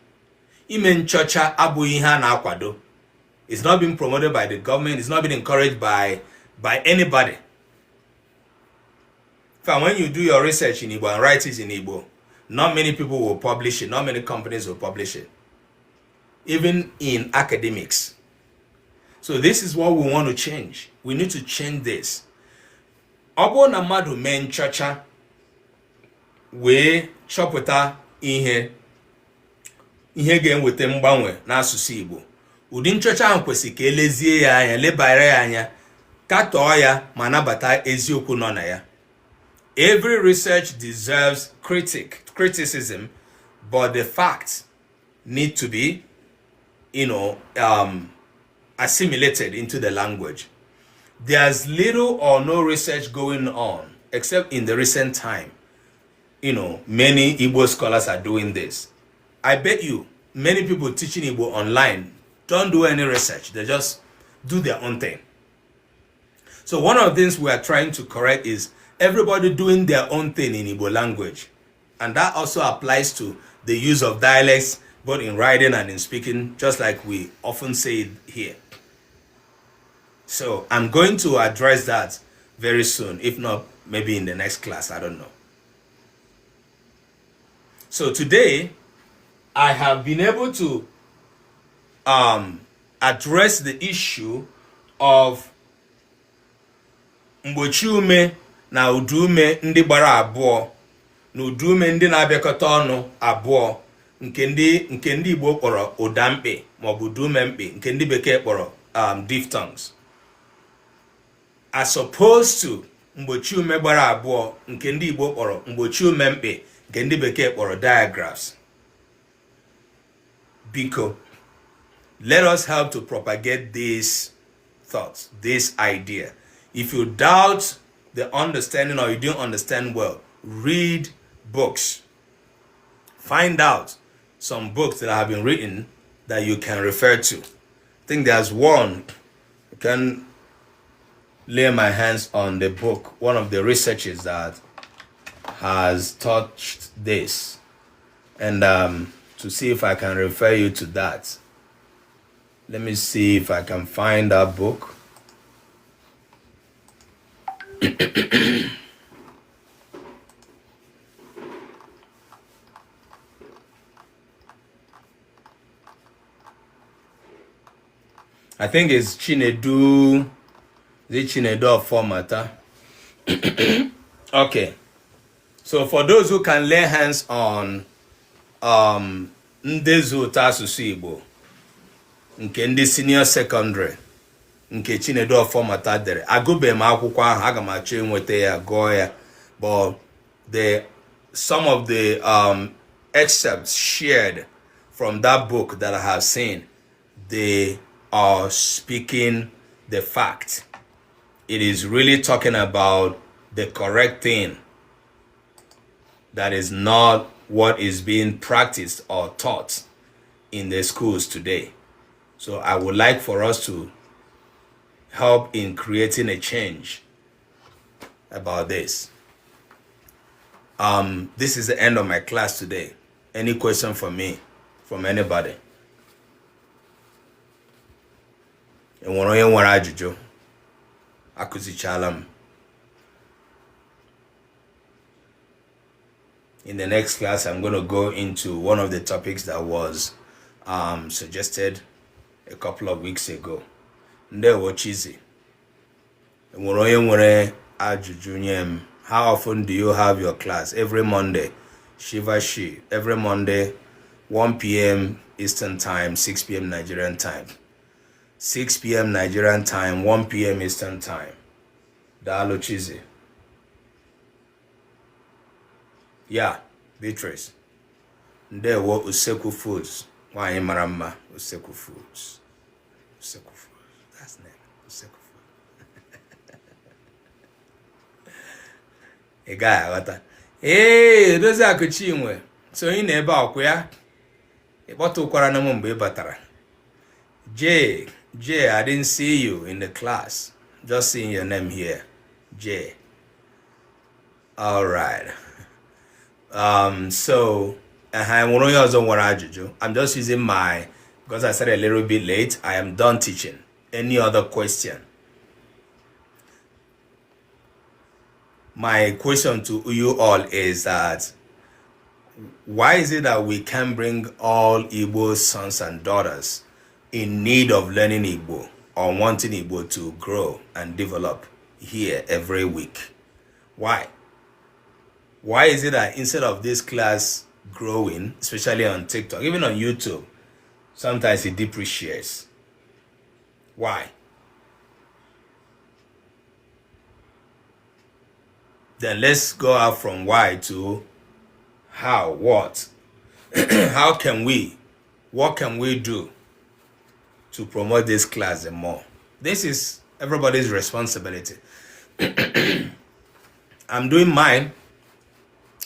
Imen chocha abụghị ihe na-akwado. It's not being promoted by the government. It's not being encouraged by anybody. When you do your research in Igbo and write it in Igbo, not many people will publish it. Not many companies will publish it. Even in academics. So this is what we want to change. We need to change this. Obo na mmadụ mee nchọcha wee chọpụta ihe ga-enweta mgbanwe n'asụsụ Igbo. Ụdị nchọcha ahụ kwesịrị ka elezie ya anya, lebara ya anya, katọọ ya ma nabata eziokwu nọ na ya. Every research deserves criticism, but the facts need to be, assimilated into the language. There's little or no research going on, except in the recent time. Many Igbo scholars are doing this. I bet you many people teaching Igbo online don't do any research. They just do their own thing. So one of the things we are trying to correct is everybody doing their own thing in Igbo language. And that also applies to the use of dialects, both in writing and in speaking, just like we often say it here. So I'm going to address that very soon, if not maybe in the next class, I don't know. So today, I have been able to address the issue of mgbochiume na udume ndị gbara abụọ na udume ndị na-abịakọta ọnụ abụọ nke ndị Igbo kpọrọ ụdamkpị maọbụ udume mkpị nke ndị Bekee kpọrọ diphthongs, as opposed to mgbochiume gbara abụọ nke ndị Igbo kpọrọ mgbochiume mkpị nke ndị Bekee kpọrọ diagraphs. Biko, let us help to propagate these thoughts, this idea. If you doubt the understanding or you don't understand well, read books. Find out some books that have been written that you can refer to. I think there's one. I can lay my hands on the book, one of the researchers that has touched this, and to see if I can refer you to that. Let me see if I can find that book. I think it's Chinedu, the Chinedu Formata. Okay. So for those who can lay hands on Ndezu Tasusu Igbo, nke ndị senior secondary, nke Chinedu Formata dere, agụbe m akwụkwọ ahụ, aga m achọ enweta ya gụọ ya, but some of the excerpts shared from that book that I have seen, they are speaking the fact. It is really talking about the correct thing that is not what is being practiced or taught in the schools today. So I would like for us to help in creating a change about this. This is the end of my class today. Any question for me from anybody? Enwere onye nwere ajụjụ? Akụzichala m. In the next class, I'm going to go into one of the topics that was suggested a couple of weeks ago. Ndewo Chizi. Enwere onye nwere ajụjụ nye m? How often do you have your class? Every Monday. Shiva Shi. Every Monday, 1 p.m. Eastern Time, 6 p.m. Nigerian Time. 6 p.m. Nigerian Time, 1 p.m. Eastern Time. Dalo Chizi. Yeah, Beatrice. Ndewo Useku Foods. Why Marama Useku Foods. Useku Foods. That's name. Useku Foods. A guy, what? Hey, those are Kuchimwe. So in a Bakuya. A bottle Kwaranamumbe Batara. J, I didn't see you in the class. Just seeing your name here. J. All right. I'm just using my, because I started a little bit late, I am done teaching. Any other question? My question to you all is that why is it that we can bring all Igbo sons and daughters in need of learning Igbo or wanting Igbo to grow and develop here every week? Why? Why is it that instead of this class growing, especially on TikTok, even on YouTube, sometimes it depreciates? Why? Then let's go out from why to how, what? How can we, what can we do to promote this class and more? This is everybody's responsibility. I'm doing mine.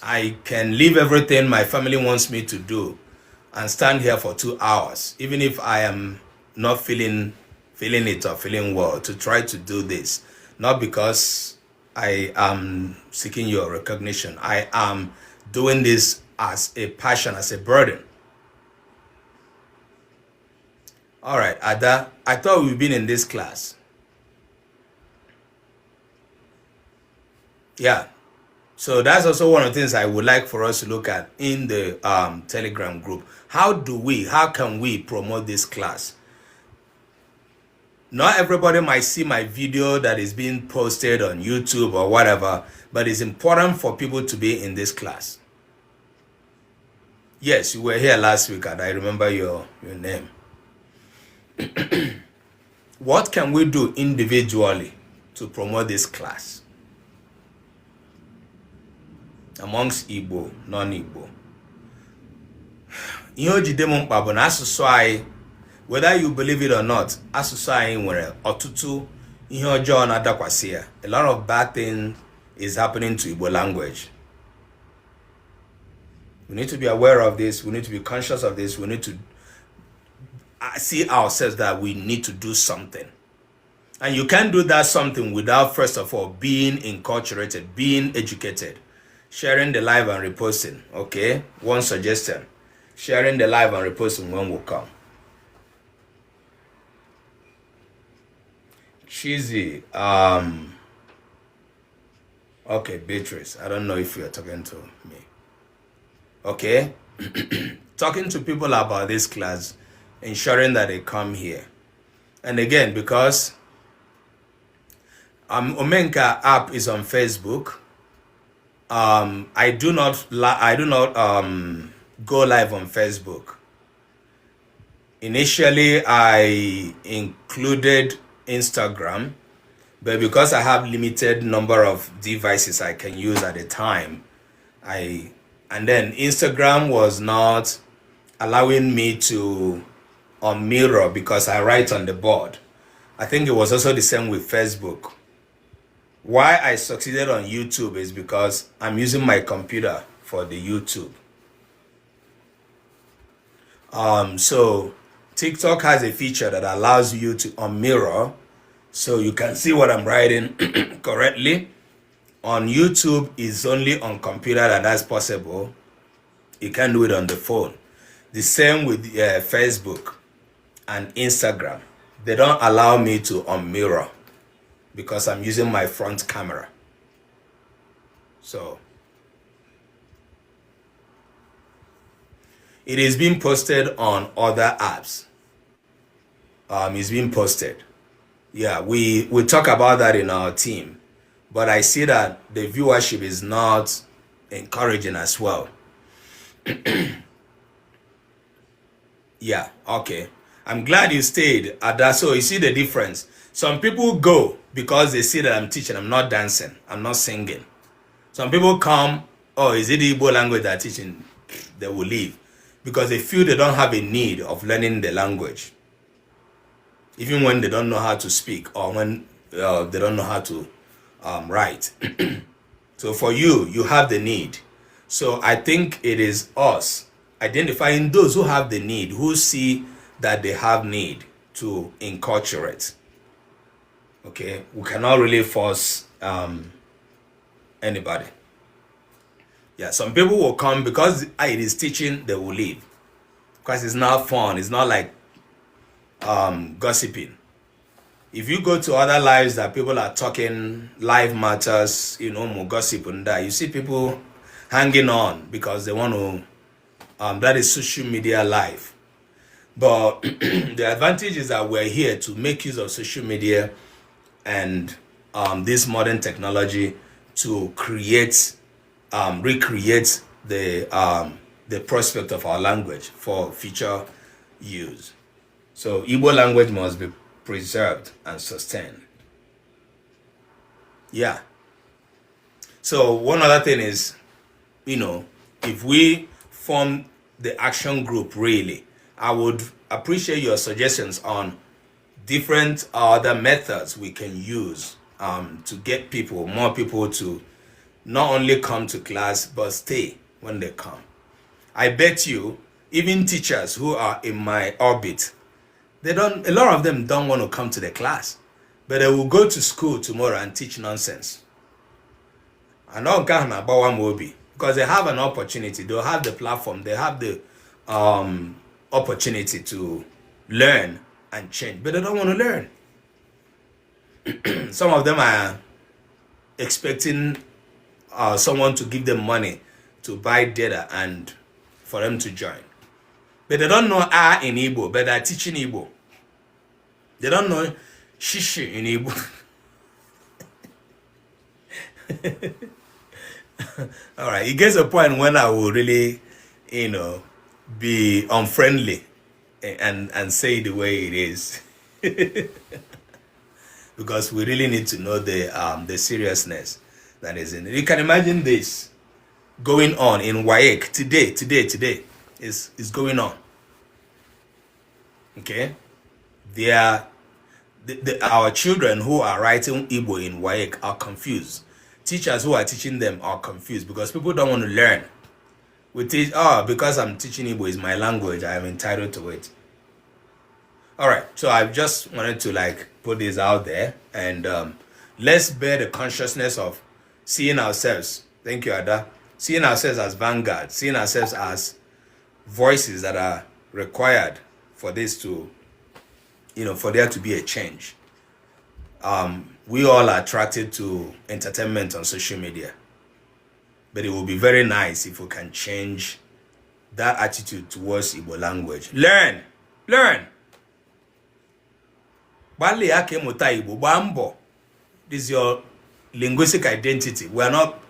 I can leave everything my family wants me to do and stand here for 2 hours, even if I am not feeling it or feeling well, to try to do this. Not because I am seeking your recognition. I am doing this as a passion, as a burden. All right, Ada, I thought we've been in this class. Yeah. So that's also one of the things I would like for us to look at in the Telegram group. How can we promote this class? Not everybody might see my video that is being posted on YouTube or whatever, but it's important for people to be in this class. Yes, you were here last week and I remember your name. What can we do individually to promote this class amongst Igbo, non-Igbo? Ihe jide m mkpa bụ na asụsụ anyị, whether you believe it or not, asụsụ anyị nwere ọtụtụ ihe ọjọọ na-adakwasị ya. A lot of bad things is happening to Igbo language. We need to be aware of this. We need to be conscious of this. We need to see ourselves that we need to do something. And you can't do that something without, first of all, being enculturated, being educated. Sharing the live and reposting, okay? One suggestion. Sharing the live and reposting when we come. Cheesy. Okay, Beatrice. I don't know if you're talking to me. Okay? Talking to people about this class, ensuring that they come here. And again, because Omenka app is on Facebook, I do not go live on Facebook. Initially, I included Instagram, but because I have limited number of devices I can use at a time, and then Instagram was not allowing me to on mirror because I write on the board. I think it was also the same with Facebook. Why I succeeded on YouTube is because I'm using my computer for the YouTube. So TikTok has a feature that allows you to on mirror, so you can see what I'm writing correctly. On YouTube is only on computer that's possible. You can do it on the phone. The same with Facebook and Instagram. They don't allow me to on mirror because I'm using my front camera. So it is being posted on other apps. It's being posted. Yeah, we talk about that in our team, but I see that the viewership is not encouraging as well. Yeah, okay. I'm glad you stayed at that. So you see the difference. Some people go because they see that I'm teaching. I'm not dancing. I'm not singing. Some people come, oh, is it the Igbo language that I'm teaching? They will leave because they feel they don't have a need of learning the language, even when they don't know how to speak or when they don't know how to write. So for you, you have the need. So I think it is us identifying those who have the need, who see that they have need to enculturate. Okay, we cannot really force anybody. Yeah, some people will come because it is teaching, they will leave because it's not fun. It's not like gossiping. If you go to other lives that people are talking, live matters, more gossip and that, you see people hanging on because they want to, that is social media life. But the advantage is that we're here to make use of social media and this modern technology to create, recreate the prospect of our language for future use. So Igbo language must be preserved and sustained. Yeah. So one other thing is, if we form the action group, really, I would appreciate your suggestions on different other methods we can use to get more people to not only come to class, but stay when they come. I bet you, even teachers who are in my orbit, a lot of them don't want to come to the class, but they will go to school tomorrow and teach nonsense. And all because they have an opportunity, they'll have the platform, they have the opportunity to learn and change, but they don't want to learn. Some of them are expecting someone to give them money to buy data and for them to join. But they don't know in Igbo, but they're teaching Igbo. They don't know shishi in Igbo. All right, it gets a point when I will really, be unfriendly and say the way it is. Because we really need to know the seriousness that is in it. You can imagine this going on in WAEC today is going on. Okay, our children who are writing Igbo in WAEC are confused. Teachers who are teaching them are confused because people don't want to learn. We teach, because I'm teaching Igbo is my language, I am entitled to it. All right, so I just wanted to put this out there and let's bear the consciousness of seeing ourselves. Thank you, Ada. Seeing ourselves as vanguard, seeing ourselves as voices that are required for this to, for there to be a change. We all are attracted to entertainment on social media, but it will be very nice if we can change that attitude towards Igbo language. Learn. This is your linguistic identity. We are not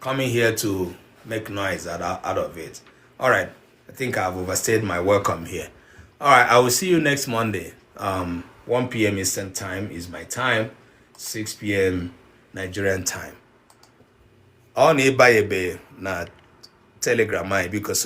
coming here to make noise out of it. All right, I think I've overstayed my welcome here. All right, I will see you next Monday. 1 p.m. Eastern time is my time, 6 p.m. Nigerian time. Ọ na-eba ebe na Telegram because